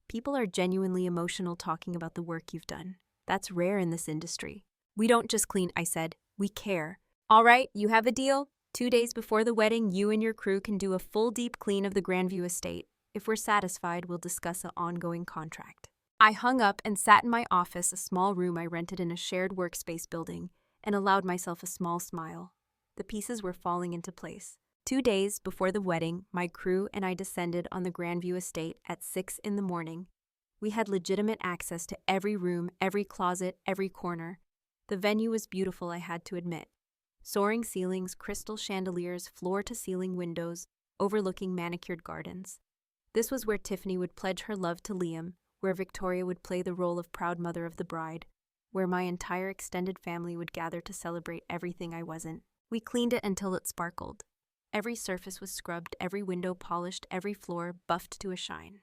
Speaker 1: "People are genuinely emotional talking about the work you've done. That's rare in this industry." "We don't just clean," I said. "We care." "All right, you have a deal. 2 days before the wedding, you and your crew can do a full deep clean of the Grandview Estate. If we're satisfied, we'll discuss an ongoing contract." I hung up and sat in my office, a small room I rented in a shared workspace building, and allowed myself a small smile. The pieces were falling into place. 2 days before the wedding, my crew and I descended on the Grandview Estate at 6 in the morning. We had legitimate access to every room, every closet, every corner. The venue was beautiful, I had to admit. Soaring ceilings, crystal chandeliers, floor-to-ceiling windows, overlooking manicured gardens. This was where Tiffany would pledge her love to Liam, where Victoria would play the role of proud mother of the bride, where my entire extended family would gather to celebrate everything I wasn't. We cleaned it until it sparkled. Every surface was scrubbed, every window polished, every floor buffed to a shine.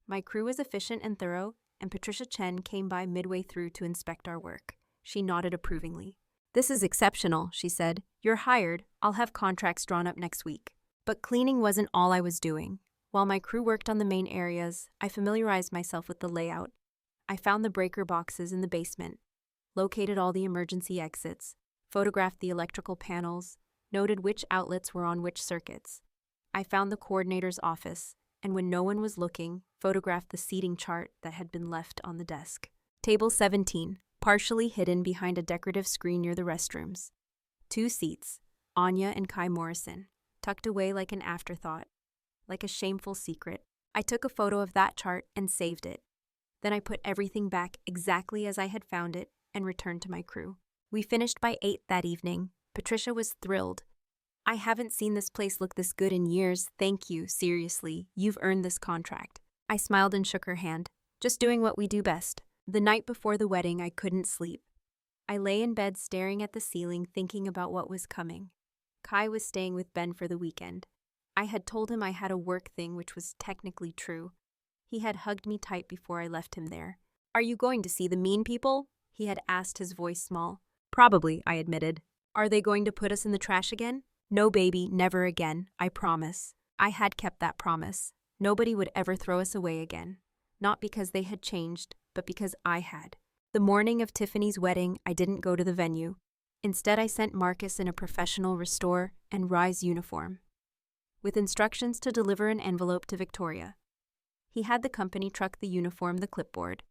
Speaker 1: My crew was efficient and thorough, and Patricia Chen came by midway through to inspect our work. She nodded approvingly. "This is exceptional," she said. "You're hired. I'll have contracts drawn up next week." But cleaning wasn't all I was doing. While my crew worked on the main areas, I familiarized myself with the layout. I found the breaker boxes in the basement, located all the emergency exits, photographed the electrical panels, noted which outlets were on which circuits. I found the coordinator's office, and when no one was looking, photographed the seating chart that had been left on the desk. Table 17, partially hidden behind a decorative screen near the restrooms. 2 seats, Anya and Kai Morrison, tucked away like an afterthought, like a shameful secret. I took a photo of that chart and saved it. Then I put everything back exactly as I had found it and returned to my crew. We finished by 8 that evening. Patricia was thrilled. "I haven't seen this place look this good in years. Thank you, seriously. You've earned this contract." I smiled and shook her hand. "Just doing what we do best." The night before the wedding, I couldn't sleep. I lay in bed staring at the ceiling, thinking about what was coming. Kai was staying with Ben for the weekend. I had told him I had a work thing, which was technically true. He had hugged me tight before I left him there. "Are you going to see the mean people?" he had asked, his voice small. "Probably," I admitted. "Are they going to put us in the trash again?" "No, baby, never again, I promise." I had kept that promise. Nobody would ever throw us away again. Not because they had changed, but because I had. The morning of Tiffany's wedding, I didn't go to the venue. Instead, I sent Marcus in a professional Restore and Rise uniform, with instructions to deliver an envelope to Victoria. He had the company truck the uniform, the clipboard.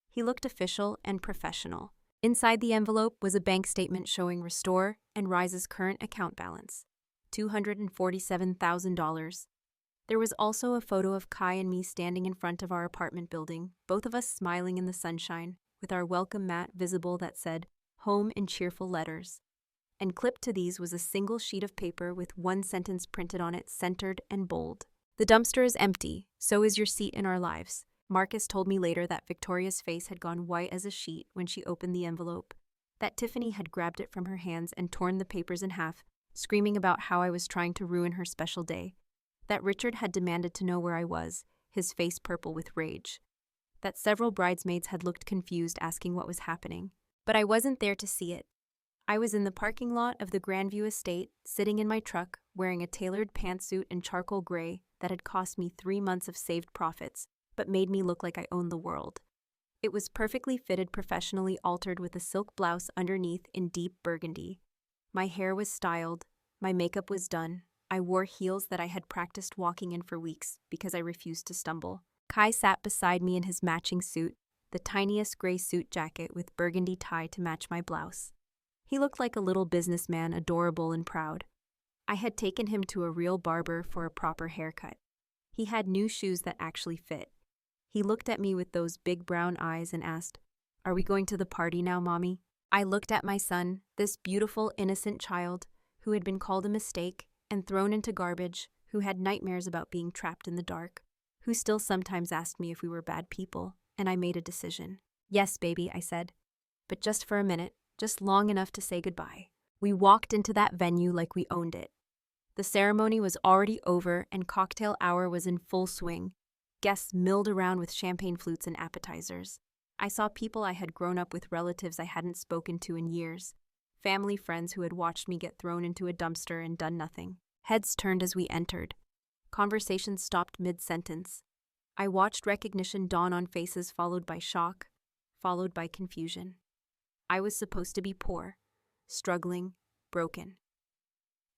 Speaker 1: He looked official and professional. Inside the envelope was a bank statement showing Restore and Rise's current account balance, $247,000. There was also a photo of Kai and me standing in front of our apartment building, both of us smiling in the sunshine, with our welcome mat visible that said, "Home" in cheerful letters. And clipped to these was a single sheet of paper with one sentence printed on it, centered and bold. "The dumpster is empty, so is your seat in our lives." Marcus told me later that Victoria's face had gone white as a sheet when she opened the envelope, that Tiffany had grabbed it from her hands and torn the papers in half, screaming about how I was trying to ruin her special day, that Richard had demanded to know where I was, his face purple with rage, that several bridesmaids had looked confused, asking what was happening. But I wasn't there to see it. I was in the parking lot of the Grandview estate, sitting in my truck, wearing a tailored pantsuit in charcoal gray that had cost me 3 months of saved profits, but made me look like I owned the world. It was perfectly fitted, professionally altered, with a silk blouse underneath in deep burgundy. My hair was styled, my makeup was done. I wore heels that I had practiced walking in for weeks because I refused to stumble. Kai sat beside me in his matching suit, the tiniest gray suit jacket with burgundy tie to match my blouse. He looked like a little businessman, adorable and proud. I had taken him to a real barber for a proper haircut. He had new shoes that actually fit. He looked at me with those big brown eyes and asked, "Are we going to the party now, Mommy?" I looked at my son, this beautiful, innocent child who had been called a mistake and thrown into garbage, who had nightmares about being trapped in the dark, who still sometimes asked me if we were bad people, and I made a decision. "Yes, baby," I said, "but just for a minute, just long enough to say goodbye." We walked into that venue like we owned it. The ceremony was already over and cocktail hour was in full swing. Guests milled around with champagne flutes and appetizers. I saw people I had grown up with, relatives I hadn't spoken to in years, family friends who had watched me get thrown into a dumpster and done nothing. Heads turned as we entered. Conversations stopped mid-sentence. I watched recognition dawn on faces, followed by shock, followed by confusion. I was supposed to be poor, struggling, broken.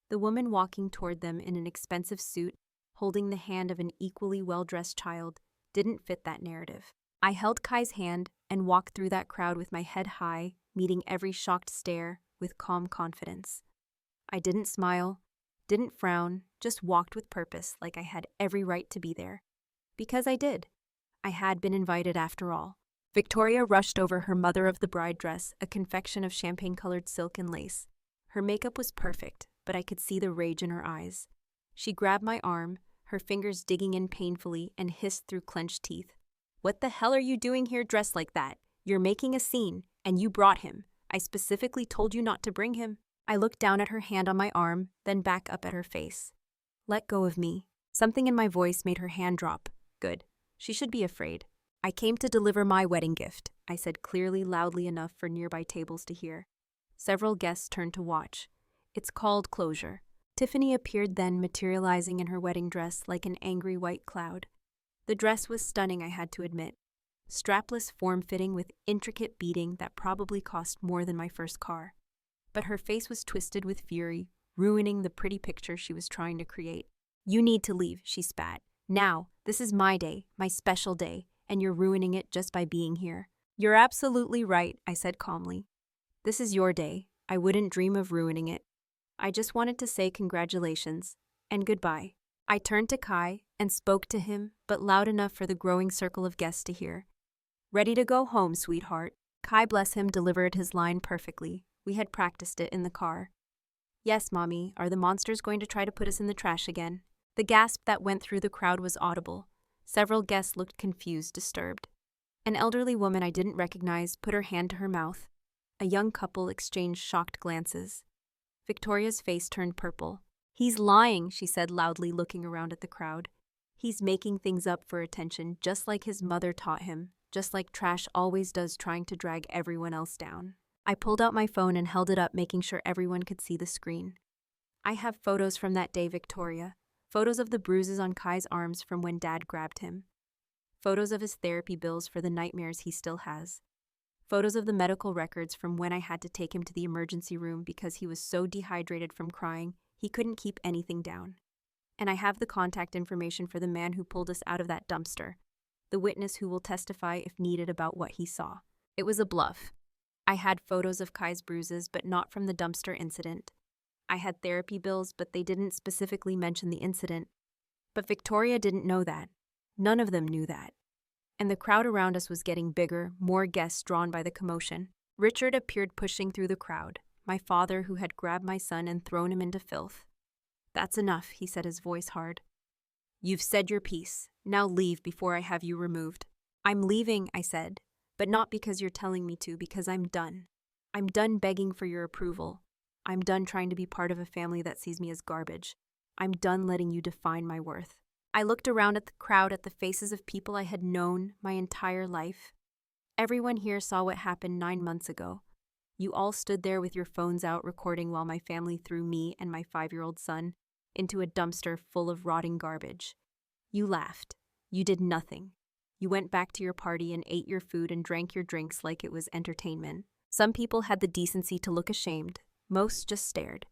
Speaker 1: The woman walking toward them in an expensive suit, holding the hand of an equally well-dressed child, didn't fit that narrative. I held Kai's hand and walked through that crowd with my head high, meeting every shocked stare with calm confidence. I didn't smile, didn't frown, just walked with purpose, like I had every right to be there. Because I did. I had been invited after all. Victoria rushed over her mother of the bride dress, a confection of champagne-colored silk and lace. Her makeup was perfect, but I could see the rage in her eyes. She grabbed my arm, her fingers digging in painfully, and hissed through clenched teeth. "What the hell are you doing here dressed like that? You're making a scene, and you brought him. I specifically told you not to bring him." I looked down at her hand on my arm, then back up at her face. Let go of me. Something in my voice made her hand drop. Good. She should be afraid. I came to deliver my wedding gift, I said clearly, loudly enough for nearby tables to hear. Several guests turned to watch. It's called closure. Tiffany appeared then, materializing in her wedding dress like an angry white cloud. The dress was stunning, I had to admit. Strapless, form-fitting with intricate beading that probably cost more than my first car. But her face was twisted with fury, ruining the pretty picture she was trying to create. You need to leave, she spat. Now, this is my day, my special day, and you're ruining it just by being here. You're absolutely right, I said calmly. This is your day. I wouldn't dream of ruining it. I just wanted to say congratulations and goodbye. I turned to Kai and spoke to him, but loud enough for the growing circle of guests to hear. Ready to go home, sweetheart. Kai, bless him, delivered his line perfectly. We had practiced it in the car. Yes, Mommy, are the monsters going to try to put us in the trash again? The gasp that went through the crowd was audible. Several guests looked confused, disturbed. An elderly woman I didn't recognize put her hand to her mouth. A young couple exchanged shocked glances. Victoria's face turned purple. He's lying, she said loudly, looking around at the crowd. He's making things up for attention, just like his mother taught him, just like trash always does, trying to drag everyone else down. I pulled out my phone and held it up, making sure everyone could see the screen. I have photos from that day, Victoria. Photos of the bruises on Kai's arms from when Dad grabbed him. Photos of his therapy bills for the nightmares he still has. Photos of the medical records from when I had to take him to the emergency room because he was so dehydrated from crying he couldn't keep anything down. And I have the contact information for the man who pulled us out of that dumpster, the witness who will testify if needed about what he saw. It was a bluff. I had photos of Kai's bruises, but not from the dumpster incident. I had therapy bills, but they didn't specifically mention the incident. But Victoria didn't know that. None of them knew that. And the crowd around us was getting bigger, more guests drawn by the commotion. Richard appeared pushing through the crowd, my father who had grabbed my son and thrown him into filth. That's enough, he said, his voice hard. You've said your piece. Now leave before I have you removed. I'm leaving, I said, but not because you're telling me to, because I'm done. I'm done begging for your approval. I'm done trying to be part of a family that sees me as garbage. I'm done letting you define my worth. I looked around at the crowd, at the faces of people I had known my entire life. Everyone here saw what happened 9 months ago. You all stood there with your phones out recording while my family threw me and my 5-year-old son into a dumpster full of rotting garbage. You laughed. You did nothing. You went back to your party and ate your food and drank your drinks like it was entertainment. Some people had the decency to look ashamed. Most just stared.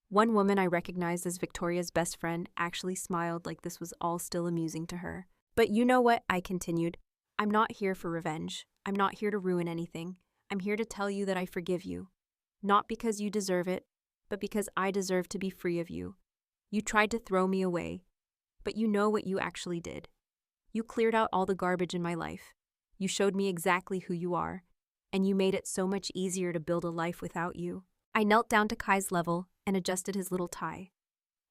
Speaker 1: One woman I recognized as Victoria's best friend actually smiled like this was all still amusing to her. But you know what? I continued. I'm not here for revenge. I'm not here to ruin anything. I'm here to tell you that I forgive you. Not because you deserve it, but because I deserve to be free of you. You tried to throw me away, but you know what you actually did. You cleared out all the garbage in my life. You showed me exactly who you are, and you made it so much easier to build a life without you. I knelt down to Kai's level and adjusted his little tie.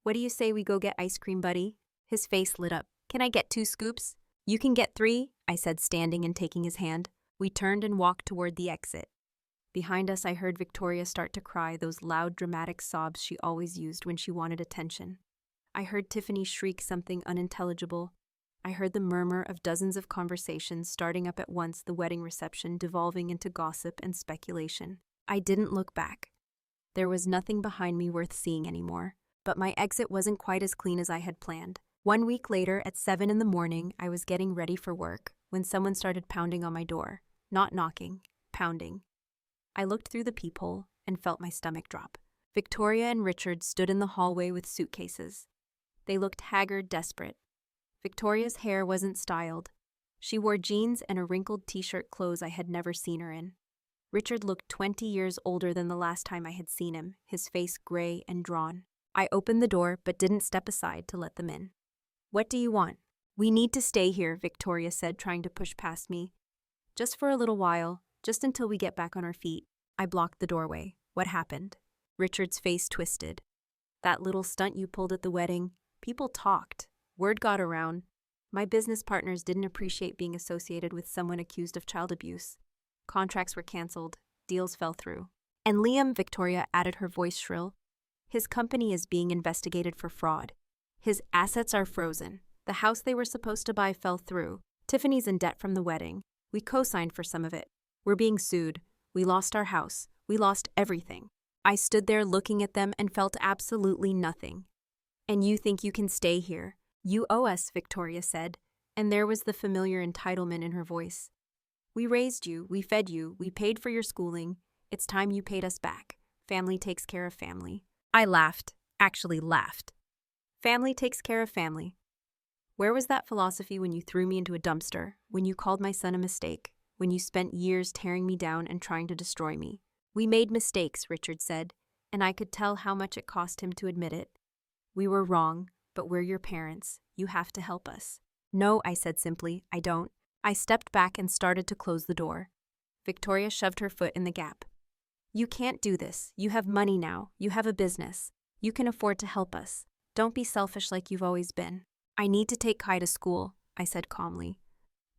Speaker 1: What do you say we go get ice cream, buddy? His face lit up. Can I get 2 scoops? You can get 3, I said, standing and taking his hand. We turned and walked toward the exit. Behind us, I heard Victoria start to cry, those loud, dramatic sobs she always used when she wanted attention. I heard Tiffany shriek something unintelligible. I heard the murmur of dozens of conversations starting up at once, the wedding reception devolving into gossip and speculation. I didn't look back. There was nothing behind me worth seeing anymore, but my exit wasn't quite as clean as I had planned. 1 week later, at 7 in the morning, I was getting ready for work when someone started pounding on my door. Not knocking, pounding. I looked through the peephole and felt my stomach drop. Victoria and Richard stood in the hallway with suitcases. They looked haggard, desperate. Victoria's hair wasn't styled. She wore jeans and a wrinkled t-shirt, clothes I had never seen her in. Richard looked 20 years older than the last time I had seen him, his face gray and drawn. I opened the door but didn't step aside to let them in. What do you want? We need to stay here, Victoria said, trying to push past me. Just for a little while, just until we get back on our feet. I blocked the doorway. What happened? Richard's face twisted. That little stunt you pulled at the wedding. People talked. Word got around. My business partners didn't appreciate being associated with someone accused of child abuse. Contracts were canceled. Deals fell through. And Liam, Victoria added, her voice shrill. His company is being investigated for fraud. His assets are frozen. The house they were supposed to buy fell through. Tiffany's in debt from the wedding. We co-signed for some of it. We're being sued. We lost our house. We lost everything. I stood there looking at them and felt absolutely nothing. And you think you can stay here? You owe us, Victoria said, and there was the familiar entitlement in her voice. We raised you, we fed you, we paid for your schooling. It's time you paid us back. Family takes care of family. I laughed, actually laughed. Family takes care of family. Where was that philosophy when you threw me into a dumpster, when you called my son a mistake, when you spent years tearing me down and trying to destroy me? We made mistakes, Richard said, and I could tell how much it cost him to admit it. We were wrong, but we're your parents. You have to help us. No, I said simply, I don't. I stepped back and started to close the door. Victoria shoved her foot in the gap. You can't do this. You have money now. You have a business. You can afford to help us. Don't be selfish like you've always been. I need to take Kai to school, I said calmly.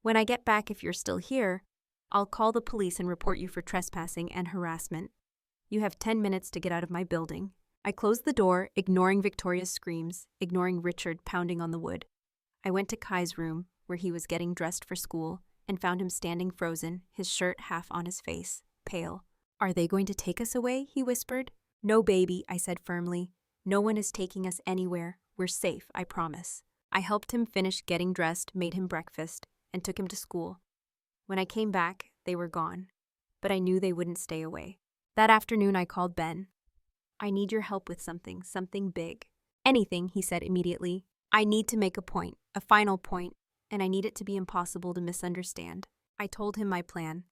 Speaker 1: When I get back, if you're still here, I'll call the police and report you for trespassing and harassment. You have 10 minutes to get out of my building. I closed the door, ignoring Victoria's screams, ignoring Richard pounding on the wood. I went to Kai's room, where he was getting dressed for school, and found him standing frozen, his shirt half on his face, pale. Are they going to take us away? He whispered. No, baby, I said firmly. No one is taking us anywhere. We're safe, I promise. I helped him finish getting dressed, made him breakfast, and took him to school. When I came back, they were gone. But I knew they wouldn't stay away. That afternoon, I called Ben. I need your help with something big. Anything, he said immediately. I need to make a point, a final point, and I need it to be impossible to misunderstand. I told him my plan.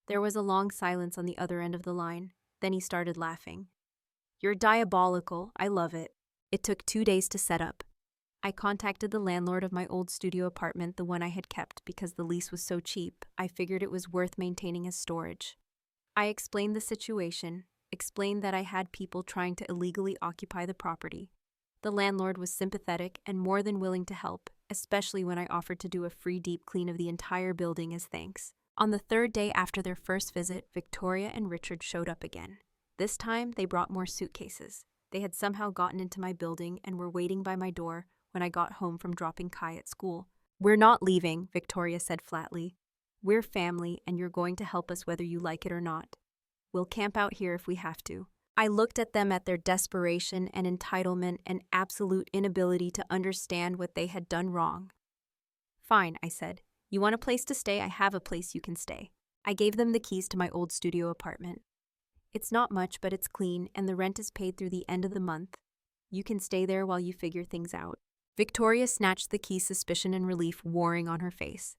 Speaker 1: There was a long silence on the other end of the line. Then he started laughing. You're diabolical. I love it. It took 2 days to set up. I contacted the landlord of my old studio apartment, the one I had kept because the lease was so cheap. I figured it was worth maintaining as storage. I explained the situation, explained that I had people trying to illegally occupy the property. The landlord was sympathetic and more than willing to help, especially when I offered to do a free deep clean of the entire building as thanks. On the third day after their first visit, Victoria and Richard showed up again. This time, they brought more suitcases. They had somehow gotten into my building and were waiting by my door when I got home from dropping Kai at school. We're not leaving, Victoria said flatly. We're family, and you're going to help us whether you like it or not. We'll camp out here if we have to. I looked at them at their desperation and entitlement and absolute inability to understand what they had done wrong. Fine, I said. You want a place to stay? I have a place you can stay. I gave them the keys to my old studio apartment. It's not much, but it's clean, and the rent is paid through the end of the month. You can stay there while you figure things out. Victoria snatched the keys, suspicion and relief warring on her face.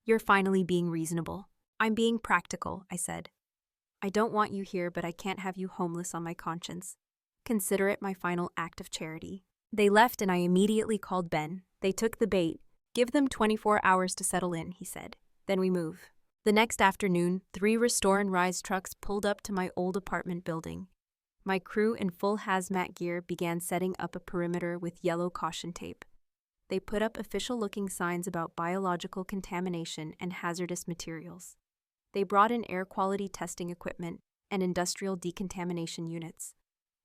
Speaker 1: You're finally being reasonable. I'm being practical, I said. I don't want you here, but I can't have you homeless on my conscience. Consider it my final act of charity. They left and I immediately called Ben. They took the bait. Give them 24 hours to settle in, he said. Then we move. The next afternoon, 3 Restore and Rise trucks pulled up to my old apartment building. My crew in full hazmat gear began setting up a perimeter with yellow caution tape. They put up official-looking signs about biological contamination and hazardous materials. They brought in air quality testing equipment and industrial decontamination units.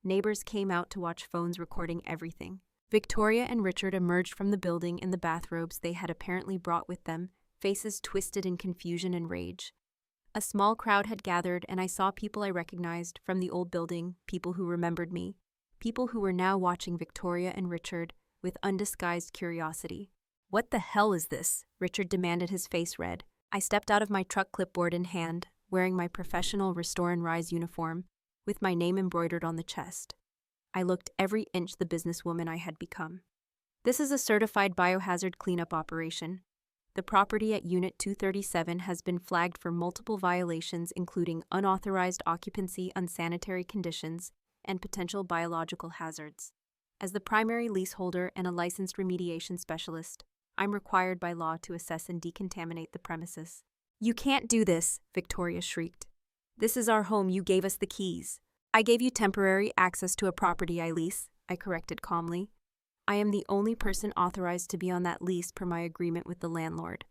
Speaker 1: Neighbors came out to watch phones recording everything. Victoria and Richard emerged from the building in the bathrobes they had apparently brought with them, faces twisted in confusion and rage. A small crowd had gathered, and I saw people I recognized from the old building, people who remembered me, people who were now watching Victoria and Richard with undisguised curiosity. What the hell is this? Richard demanded, his face red. I stepped out of my truck, clipboard in hand, wearing my professional Restore and Rise uniform, with my name embroidered on the chest. I looked every inch the businesswoman I had become. This is a certified biohazard cleanup operation. The property at Unit 237 has been flagged for multiple violations, including unauthorized occupancy, unsanitary conditions, and potential biological hazards. As the primary leaseholder and a licensed remediation specialist, I'm required by law to assess and decontaminate the premises. You can't do this, Victoria shrieked. This is our home. You gave us the keys. I gave you temporary access to a property I lease, I corrected calmly. I am the only person authorized to be on that lease per my agreement with the landlord.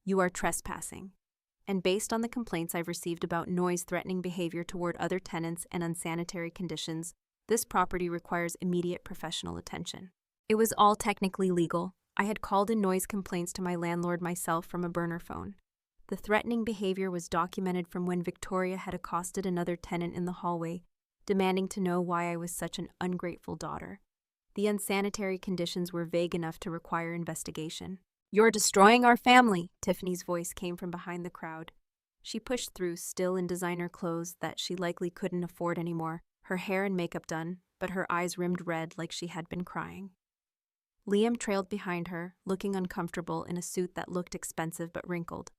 Speaker 1: You are trespassing. And based on the complaints I've received about noise-threatening behavior toward other tenants and unsanitary conditions, this property requires immediate professional attention. It was all technically legal. I had called in noise complaints to my landlord myself from a burner phone. The threatening behavior was documented from when Victoria had accosted another tenant in the hallway, demanding to know why I was such an ungrateful daughter. The unsanitary conditions were vague enough to require investigation. "You're destroying our family," Tiffany's voice came from behind the crowd. She pushed through, still in designer clothes that she likely couldn't afford anymore, her hair and makeup done, but her eyes rimmed red like she had been crying. Liam trailed behind her, looking uncomfortable in a suit that looked expensive but wrinkled.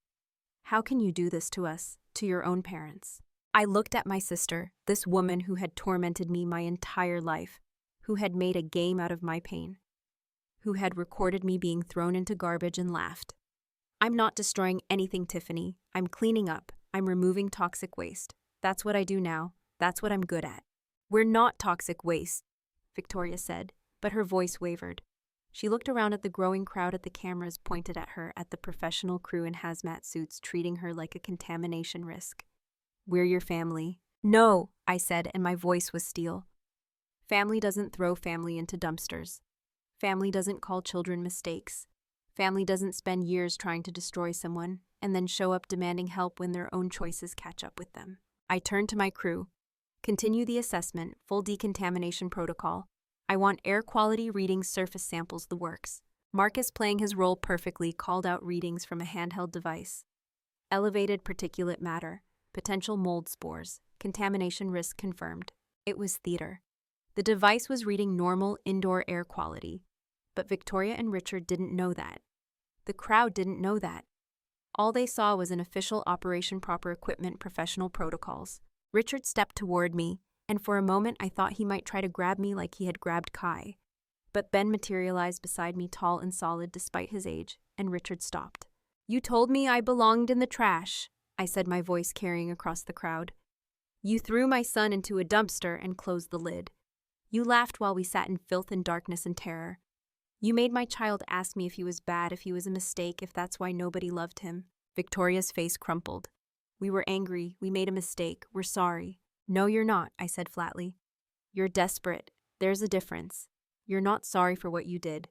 Speaker 1: "How can you do this to us, to your own parents?" I looked at my sister, this woman who had tormented me my entire life, who had made a game out of my pain, who had recorded me being thrown into garbage and laughed. "I'm not destroying anything, Tiffany. I'm cleaning up. I'm removing toxic waste. That's what I do now. That's what I'm good at." "We're not toxic waste," Victoria said, but her voice wavered. She looked around at the growing crowd at the cameras pointed at her, at the professional crew in hazmat suits treating her like a contamination risk. "We're your family." "No," I said, and my voice was steel. Family doesn't throw family into dumpsters. Family doesn't call children mistakes. Family doesn't spend years trying to destroy someone and then show up demanding help when their own choices catch up with them. I turned to my crew. "Continue the assessment, full decontamination protocol. I want air quality readings, surface samples, the works." Marcus, playing his role perfectly, called out readings from a handheld device. Elevated particulate matter, potential mold spores, contamination risk confirmed. It was theater. The device was reading normal indoor air quality, but Victoria and Richard didn't know that. The crowd didn't know that. All they saw was an official Operation Proper Equipment professional protocols. Richard stepped toward me, and for a moment I thought he might try to grab me like he had grabbed Kai. But Ben materialized beside me, tall and solid despite his age, and Richard stopped. "You told me I belonged in the trash," I said, my voice carrying across the crowd. "You threw my son into a dumpster and closed the lid. You laughed while we sat in filth and darkness and terror. You made my child ask me if he was bad, if he was a mistake, if that's why nobody loved him." Victoria's face crumpled. "We were angry. We made a mistake. We're sorry." "No, you're not," I said flatly. "You're desperate. There's a difference. You're not sorry for what you did.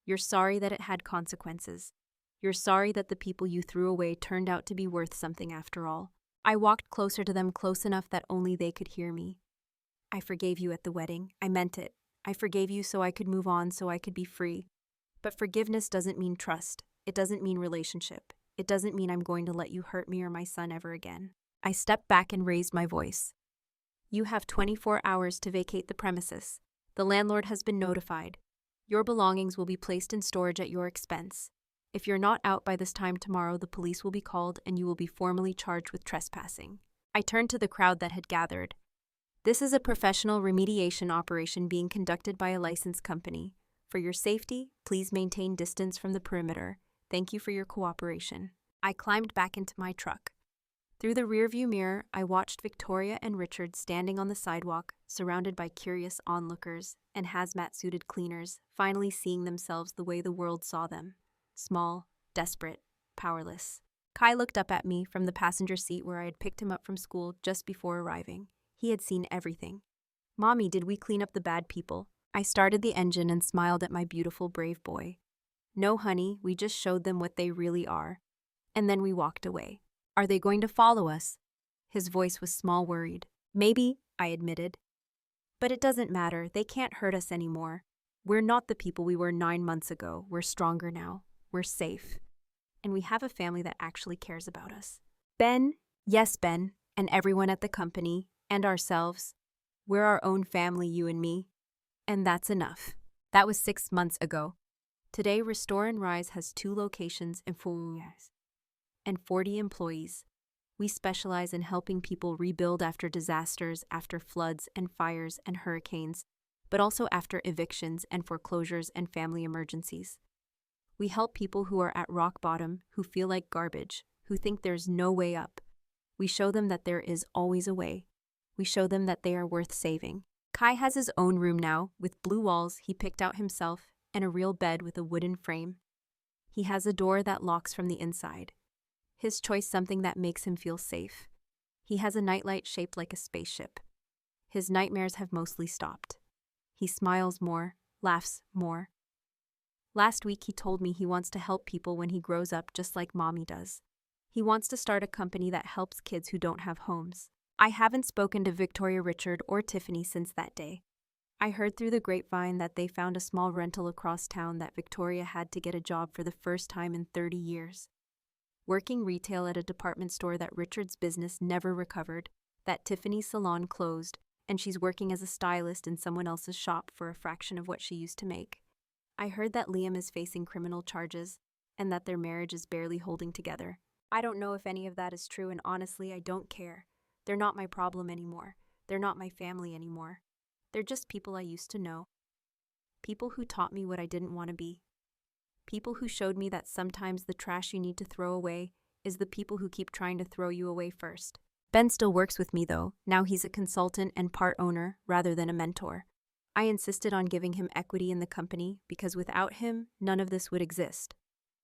Speaker 1: You're sorry that it had consequences. You're sorry that the people you threw away turned out to be worth something after all." I walked closer to them, close enough that only they could hear me. "I forgave you at the wedding. I meant it. I forgave you so I could move on, so I could be free. But forgiveness doesn't mean trust. It doesn't mean relationship. It doesn't mean I'm going to let you hurt me or my son ever again." I stepped back and raised my voice. "You have 24 hours to vacate the premises. The landlord has been notified. Your belongings will be placed in storage at your expense. If you're not out by this time tomorrow, the police will be called and you will be formally charged with trespassing." I turned to the crowd that had gathered. "This is a professional remediation operation being conducted by a licensed company. For your safety, please maintain distance from the perimeter. Thank you for your cooperation." I climbed back into my truck. Through the rearview mirror, I watched Victoria and Richard standing on the sidewalk, surrounded by curious onlookers and hazmat-suited cleaners, finally seeing themselves the way the world saw them. Small, desperate, powerless. Kai looked up at me from the passenger seat where I had picked him up from school just before arriving. He had seen everything. "Mommy, did we clean up the bad people?" I started the engine and smiled at my beautiful, brave boy. "No, honey, we just showed them what they really are." And then we walked away. "Are they going to follow us?" His voice was small, worried. "Maybe," I admitted. "But it doesn't matter. They can't hurt us anymore. We're not the people we were 9 months ago. We're stronger now. We're safe. And we have a family that actually cares about us." "Ben," "Yes, Ben, and everyone at the company, and ourselves. We're our own family, you and me. And that's enough." That was 6 months ago. Today, Restore and Rise has 2 locations and 40 employees. We specialize in helping people rebuild after disasters, after floods and fires and hurricanes, but also after evictions and foreclosures and family emergencies. We help people who are at rock bottom, who feel like garbage, who think there's no way up. We show them that there is always a way. We show them that they are worth saving. Kai has his own room now, with blue walls he picked out himself and a real bed with a wooden frame. He has a door that locks from the inside. His choice, something that makes him feel safe. He has a nightlight shaped like a spaceship. His nightmares have mostly stopped. He smiles more, laughs more. Last week he told me he wants to help people when he grows up just like Mommy does. He wants to start a company that helps kids who don't have homes. I haven't spoken to Victoria, Richard, or Tiffany since that day. I heard through the grapevine that they found a small rental across town that Victoria had to get a job for the first time in 30 years. Working retail at a department store that Richard's business never recovered, that Tiffany's salon closed, and she's working as a stylist in someone else's shop for a fraction of what she used to make. I heard that Liam is facing criminal charges and that their marriage is barely holding together. I don't know if any of that is true, and honestly, I don't care. They're not my problem anymore. They're not my family anymore. They're just people I used to know. People who taught me what I didn't want to be. People who showed me that sometimes the trash you need to throw away is the people who keep trying to throw you away first. Ben still works with me though. Now he's a consultant and part owner rather than a mentor. I insisted on giving him equity in the company because without him, none of this would exist.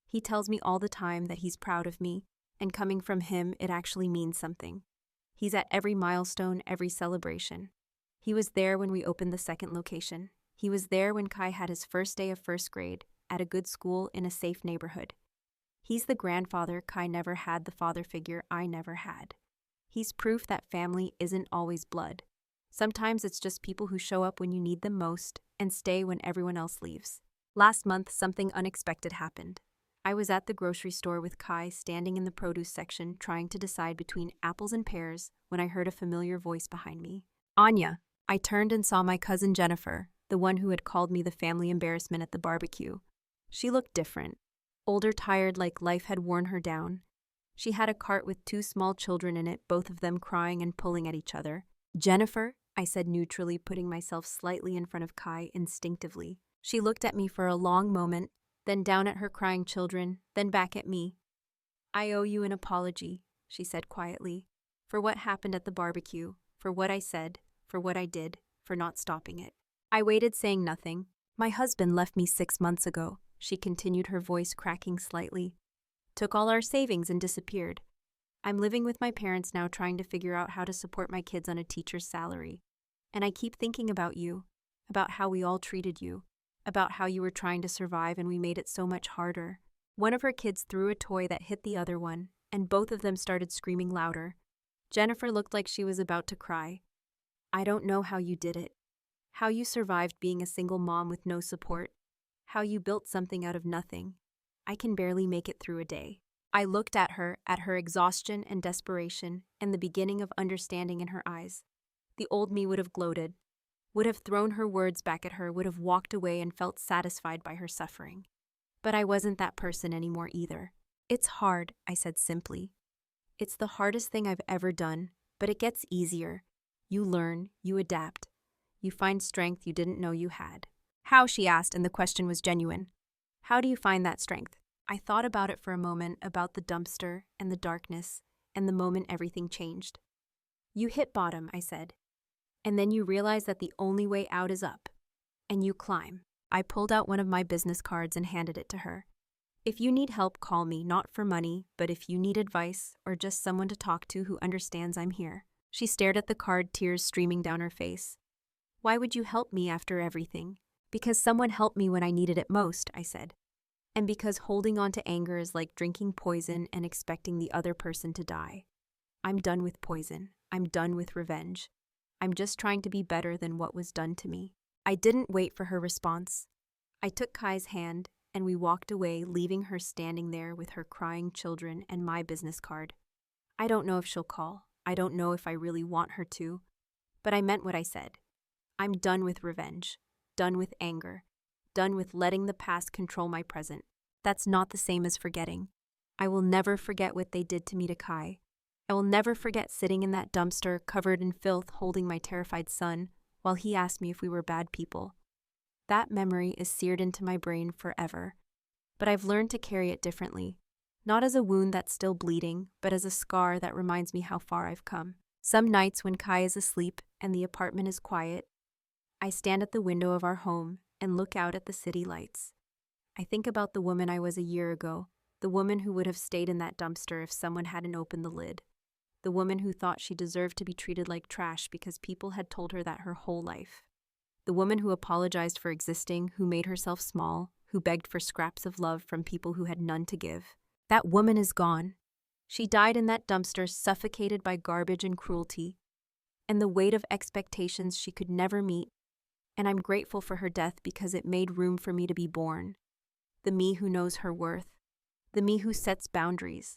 Speaker 1: He tells me all the time that he's proud of me, and coming from him, it actually means something. He's at every milestone, every celebration. He was there when we opened the second location. He was there when Kai had his first day of first grade, at a good school in a safe neighborhood. He's the grandfather Kai never had, the father figure I never had. He's proof that family isn't always blood. Sometimes it's just people who show up when you need them most and stay when everyone else leaves. Last month, something unexpected happened. I was at the grocery store with Kai standing in the produce section trying to decide between apples and pears when I heard a familiar voice behind me. Anya. I turned and saw my cousin Jennifer, the one who had called me the family embarrassment at the barbecue. She looked different. Older, tired, like life had worn her down. She had a cart with 2 small children in it, both of them crying and pulling at each other. Jennifer, I said neutrally, putting myself slightly in front of Kai instinctively. She looked at me for a long moment, then down at her crying children, then back at me. I owe you an apology, she said quietly, for what happened at the barbecue, for what I said, for what I did, for not stopping it. I waited, saying nothing. My husband left me 6 months ago, she continued, her voice cracking slightly. Took all our savings and disappeared. I'm living with my parents now, trying to figure out how to support my kids on a teacher's salary. And I keep thinking about you, about how we all treated you, about how you were trying to survive and we made it so much harder. One of her kids threw a toy that hit the other one, and both of them started screaming louder. Jennifer looked like she was about to cry. I don't know how you did it. How you survived being a single mom with no support. How you built something out of nothing. I can barely make it through a day. I looked at her exhaustion and desperation, and the beginning of understanding in her eyes. The old me would have gloated, would have thrown her words back at her, would have walked away and felt satisfied by her suffering. But I wasn't that person anymore either. It's hard, I said simply. It's the hardest thing I've ever done, but it gets easier. You learn, you adapt. You find strength you didn't know you had. How, she asked, and the question was genuine. How do you find that strength? I thought about it for a moment, about the dumpster and the darkness, and the moment everything changed. You hit bottom, I said. And then you realize that the only way out is up. And you climb. I pulled out one of my business cards and handed it to her. If you need help, call me, not for money, but if you need advice or just someone to talk to who understands, I'm here. She stared at the card, tears streaming down her face. Why would you help me after everything? Because someone helped me when I needed it most, I said. And because holding on to anger is like drinking poison and expecting the other person to die. I'm done with poison. I'm done with revenge. I'm just trying to be better than what was done to me. I didn't wait for her response. I took Kai's hand, and we walked away, leaving her standing there with her crying children and my business card. I don't know if she'll call. I don't know if I really want her to. But I meant what I said. I'm done with revenge. Done with anger. Done with letting the past control my present. That's not the same as forgetting. I will never forget what they did to me, to Kai. I will never forget sitting in that dumpster covered in filth holding my terrified son while he asked me if we were bad people. That memory is seared into my brain forever. But I've learned to carry it differently. Not as a wound that's still bleeding, but as a scar that reminds me how far I've come. Some nights when Kai is asleep and the apartment is quiet, I stand at the window of our home and look out at the city lights. I think about the woman I was a year ago, the woman who would have stayed in that dumpster if someone hadn't opened the lid, the woman who thought she deserved to be treated like trash because people had told her that her whole life, the woman who apologized for existing, who made herself small, who begged for scraps of love from people who had none to give. That woman is gone. She died in that dumpster, suffocated by garbage and cruelty, and the weight of expectations she could never meet, and I'm grateful for her death because it made room for me to be born. The me who knows her worth, the me who sets boundaries,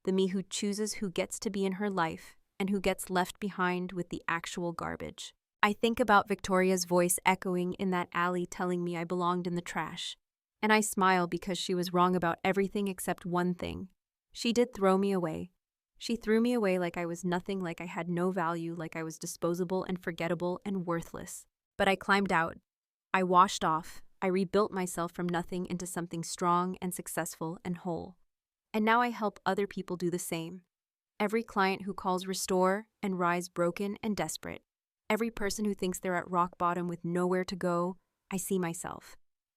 Speaker 1: the me who chooses who gets to be in her life and who gets left behind with the actual garbage. I think about Victoria's voice echoing in that alley telling me I belonged in the trash, and I smile because she was wrong about everything except one thing. She did throw me away. She threw me away like I was nothing, like I had no value, like I was disposable and forgettable and worthless. But I climbed out. I washed off. I rebuilt myself from nothing into something strong and successful and whole. And now I help other people do the same. Every client who calls restore and rise broken and desperate. Every person who thinks they're at rock bottom with nowhere to go, I see myself.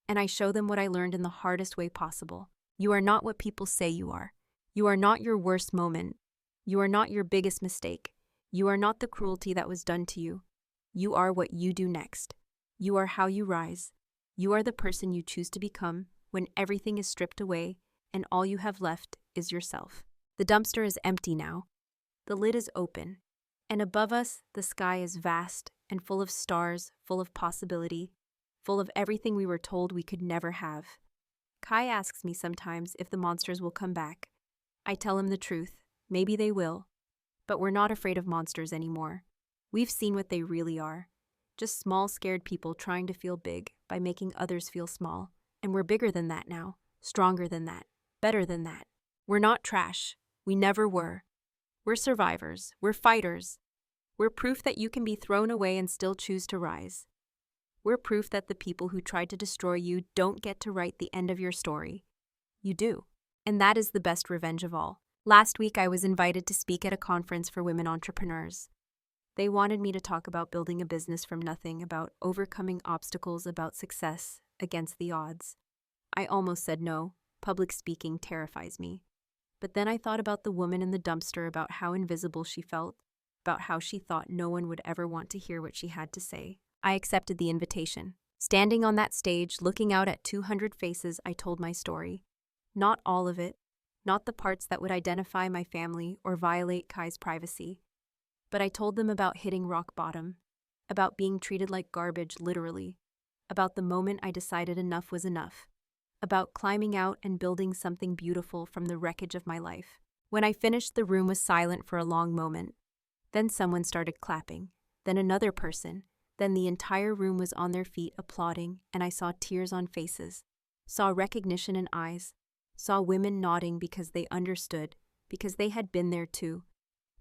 Speaker 1: And I show them what I learned in the hardest way possible. You are not what people say you are. You are not your worst moment. You are not your biggest mistake. You are not the cruelty that was done to you. You are what you do next. You are how you rise. You are the person you choose to become when everything is stripped away and all you have left is yourself. The dumpster is empty now. The lid is open. And above us, the sky is vast and full of stars, full of possibility, full of everything we were told we could never have. Kai asks me sometimes if the monsters will come back. I tell him the truth. Maybe they will. But we're not afraid of monsters anymore. We've seen what they really are. Just small, scared people trying to feel big by making others feel small. And we're bigger than that now, stronger than that, better than that. We're not trash. We never were. We're survivors. We're fighters. We're proof that you can be thrown away and still choose to rise. We're proof that the people who tried to destroy you don't get to write the end of your story. You do. And that is the best revenge of all. Last week, I was invited to speak at a conference for women entrepreneurs. They wanted me to talk about building a business from nothing, about overcoming obstacles, about success against the odds. I almost said no. Public speaking terrifies me. But then I thought about the woman in the dumpster, about how invisible she felt, about how she thought no one would ever want to hear what she had to say. I accepted the invitation. Standing on that stage, looking out at 200 faces, I told my story. Not all of it, not the parts that would identify my family or violate Kai's privacy. But I told them about hitting rock bottom, about being treated like garbage, literally, about the moment I decided enough was enough, about climbing out and building something beautiful from the wreckage of my life. When I finished, the room was silent for a long moment. Then someone started clapping, then another person, then the entire room was on their feet applauding, and I saw tears on faces, saw recognition in eyes, saw women nodding because they understood, because they had been there too,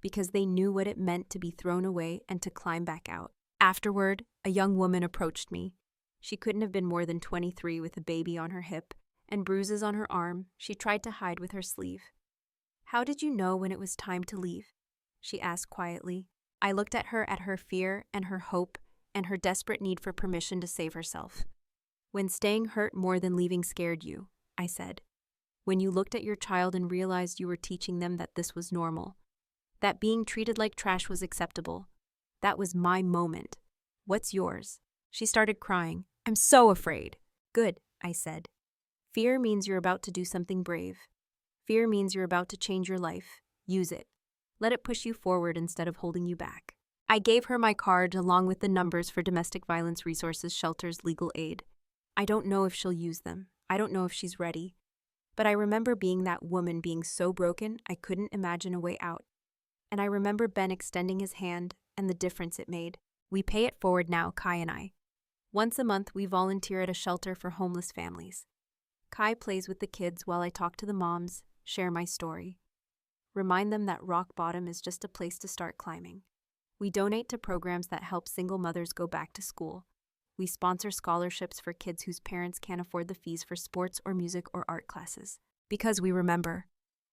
Speaker 1: because they knew what it meant to be thrown away and to climb back out. Afterward, a young woman approached me. She couldn't have been more than 23 with a baby on her hip and bruises on her arm she tried to hide with her sleeve. "How did you know when it was time to leave?" she asked quietly. I looked at her fear and her hope and her desperate need for permission to save herself. "When staying hurt more than leaving scared you," I said. "When you looked at your child and realized you were teaching them that this was normal, that being treated like trash was acceptable. That was my moment. What's yours?" She started crying. "I'm so afraid." "Good," I said. "Fear means you're about to do something brave. Fear means you're about to change your life. Use it. Let it push you forward instead of holding you back." I gave her my card along with the numbers for domestic violence resources, shelters, legal aid. I don't know if she'll use them. I don't know if she's ready. But I remember being that woman, being so broken I couldn't imagine a way out. And I remember Ben extending his hand and the difference it made. We pay it forward now, Kai and I. Once a month, we volunteer at a shelter for homeless families. Kai plays with the kids while I talk to the moms, share my story. Remind them that rock bottom is just a place to start climbing. We donate to programs that help single mothers go back to school. We sponsor scholarships for kids whose parents can't afford the fees for sports or music or art classes. Because we remember.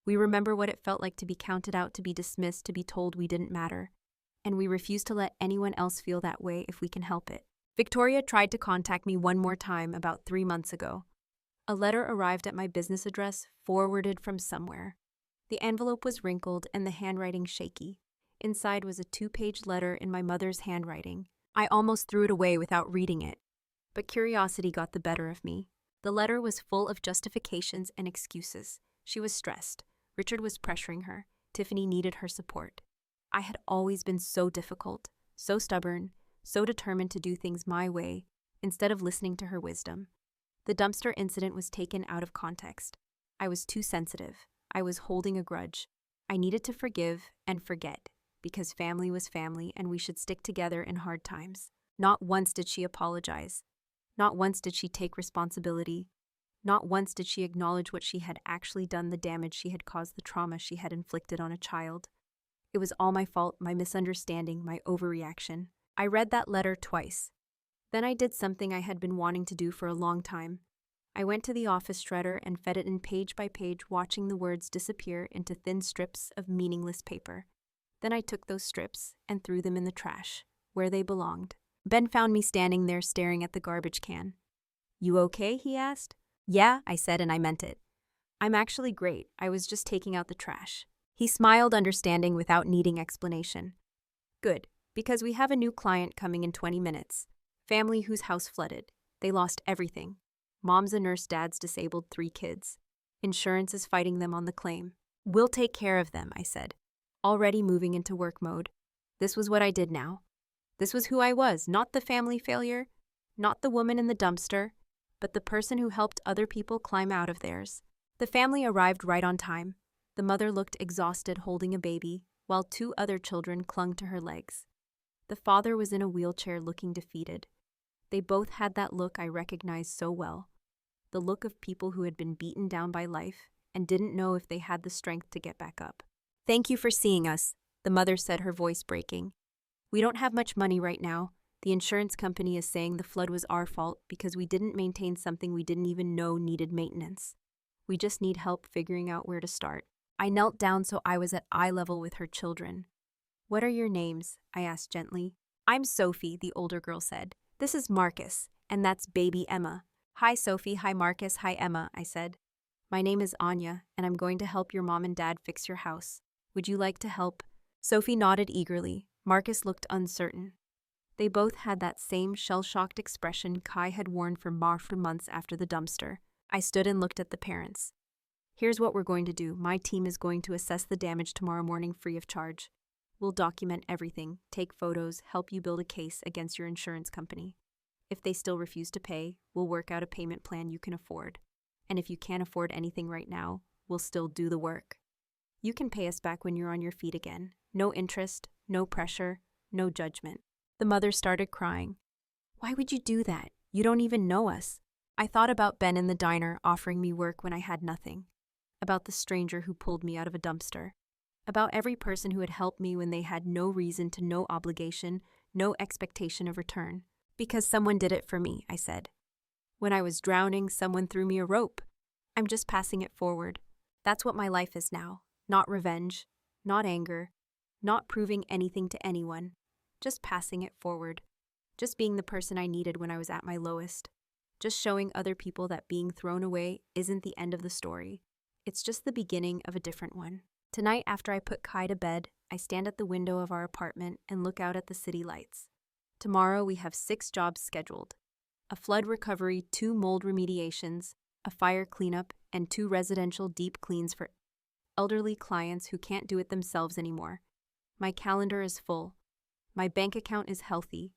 Speaker 1: We remember what it felt like to be counted out, to be dismissed, to be told we didn't matter. And we refuse to let anyone else feel that way if we can help it. Victoria tried to contact me one more time about 3 months ago. A letter arrived at my business address, forwarded from somewhere. The envelope was wrinkled and the handwriting shaky. Inside was a 2-page letter in my mother's handwriting. I almost threw it away without reading it. But curiosity got the better of me. The letter was full of justifications and excuses. She was stressed. Richard was pressuring her. Tiffany needed her support. I had always been so difficult, so stubborn, so determined to do things my way, instead of listening to her wisdom. The dumpster incident was taken out of context. I was too sensitive. I was holding a grudge. I needed to forgive and forget, because family was family and we should stick together in hard times. Not once did she apologize. Not once did she take responsibility. Not once did she acknowledge what she had actually done, the damage she had caused, the trauma she had inflicted on a child. It was all my fault, my misunderstanding, my overreaction. I read that letter twice. Then I did something I had been wanting to do for a long time. I went to the office shredder and fed it in page by page, watching the words disappear into thin strips of meaningless paper. Then I took those strips and threw them in the trash, where they belonged. Ben found me standing there staring at the garbage can. "You okay?" he asked. "Yeah," I said, and I meant it. "I'm actually great. I was just taking out the trash." He smiled, understanding without needing explanation. "Good, because we have a new client coming in 20 minutes. Family whose house flooded. They lost everything. Mom's a nurse, dad's disabled, 3 kids. Insurance is fighting them on the claim. We'll take care of them," I said, already moving into work mode. This was what I did now. This was who I was, not the family failure, not the woman in the dumpster, but the person who helped other people climb out of theirs. The family arrived right on time. The mother looked exhausted holding a baby, while 2 other children clung to her legs. The father was in a wheelchair looking defeated. They both had that look I recognized so well. The look of people who had been beaten down by life and didn't know if they had the strength to get back up. "Thank you for seeing us," the mother said, her voice breaking. "We don't have much money right now. The insurance company is saying the flood was our fault because we didn't maintain something we didn't even know needed maintenance. We just need help figuring out where to start." I knelt down so I was at eye level with her children. "What are your names?" I asked gently. "I'm Sophie," the older girl said. "This is Marcus, and that's baby Emma." "Hi, Sophie. Hi, Marcus. Hi, Emma," I said. "My name is Anya, and I'm going to help your mom and dad fix your house. Would you like to help?" Sophie nodded eagerly. Marcus looked uncertain. They both had that same shell-shocked expression Kai had worn for months after the dumpster. I stood and looked at the parents. "Here's what we're going to do. My team is going to assess the damage tomorrow morning free of charge. We'll document everything, take photos, help you build a case against your insurance company. If they still refuse to pay, we'll work out a payment plan you can afford. And if you can't afford anything right now, we'll still do the work. You can pay us back when you're on your feet again. No interest, no pressure, no judgment." The mother started crying. "Why would you do that? You don't even know us." I thought about Ben in the diner offering me work when I had nothing. About the stranger who pulled me out of a dumpster. About every person who had helped me when they had no reason to, no obligation, no expectation of return. "Because someone did it for me," I said. "When I was drowning, someone threw me a rope. I'm just passing it forward. That's what my life is now. Not revenge, not anger, not proving anything to anyone. Just passing it forward. Just being the person I needed when I was at my lowest. Just showing other people that being thrown away isn't the end of the story. It's just the beginning of a different one." Tonight, after I put Kai to bed, I stand at the window of our apartment and look out at the city lights. Tomorrow we have 6 jobs scheduled. A flood recovery, 2 mold remediations, a fire cleanup, and 2 residential deep cleans for elderly clients who can't do it themselves anymore. My calendar is full. My bank account is healthy.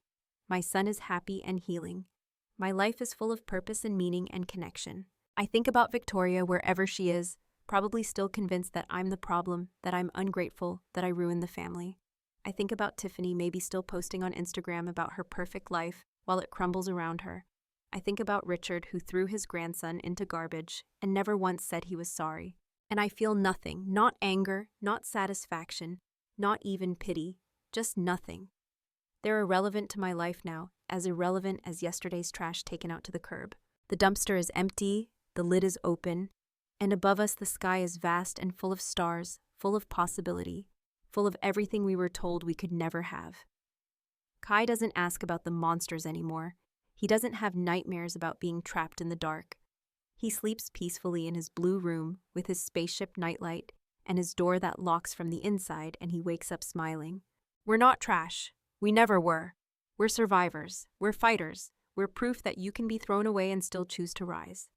Speaker 1: My son is happy and healing. My life is full of purpose and meaning and connection. I think about Victoria wherever she is, probably still convinced that I'm the problem, that I'm ungrateful, that I ruined the family. I think about Tiffany maybe still posting on Instagram about her perfect life while it crumbles around her. I think about Richard who threw his grandson into garbage and never once said he was sorry. And I feel nothing, not anger, not satisfaction, not even pity, just nothing. They're irrelevant to my life now, as irrelevant as yesterday's trash taken out to the curb. The dumpster is empty, the lid is open, and above us the sky is vast and full of stars, full of possibility, full of everything we were told we could never have. Kai doesn't ask about the monsters anymore. He doesn't have nightmares about being trapped in the dark. He sleeps peacefully in his blue room with his spaceship nightlight and his door that locks from the inside, and he wakes up smiling. We're not trash. We never were. We're survivors. We're fighters. We're proof that you can be thrown away and still choose to rise.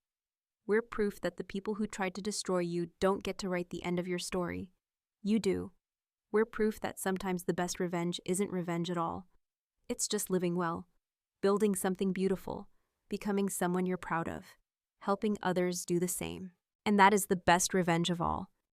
Speaker 1: We're proof that the people who tried to destroy you don't get to write the end of your story. You do. We're proof that sometimes the best revenge isn't revenge at all. It's just living well, building something beautiful, becoming someone you're proud of, helping others do the same. And that is the best revenge of all.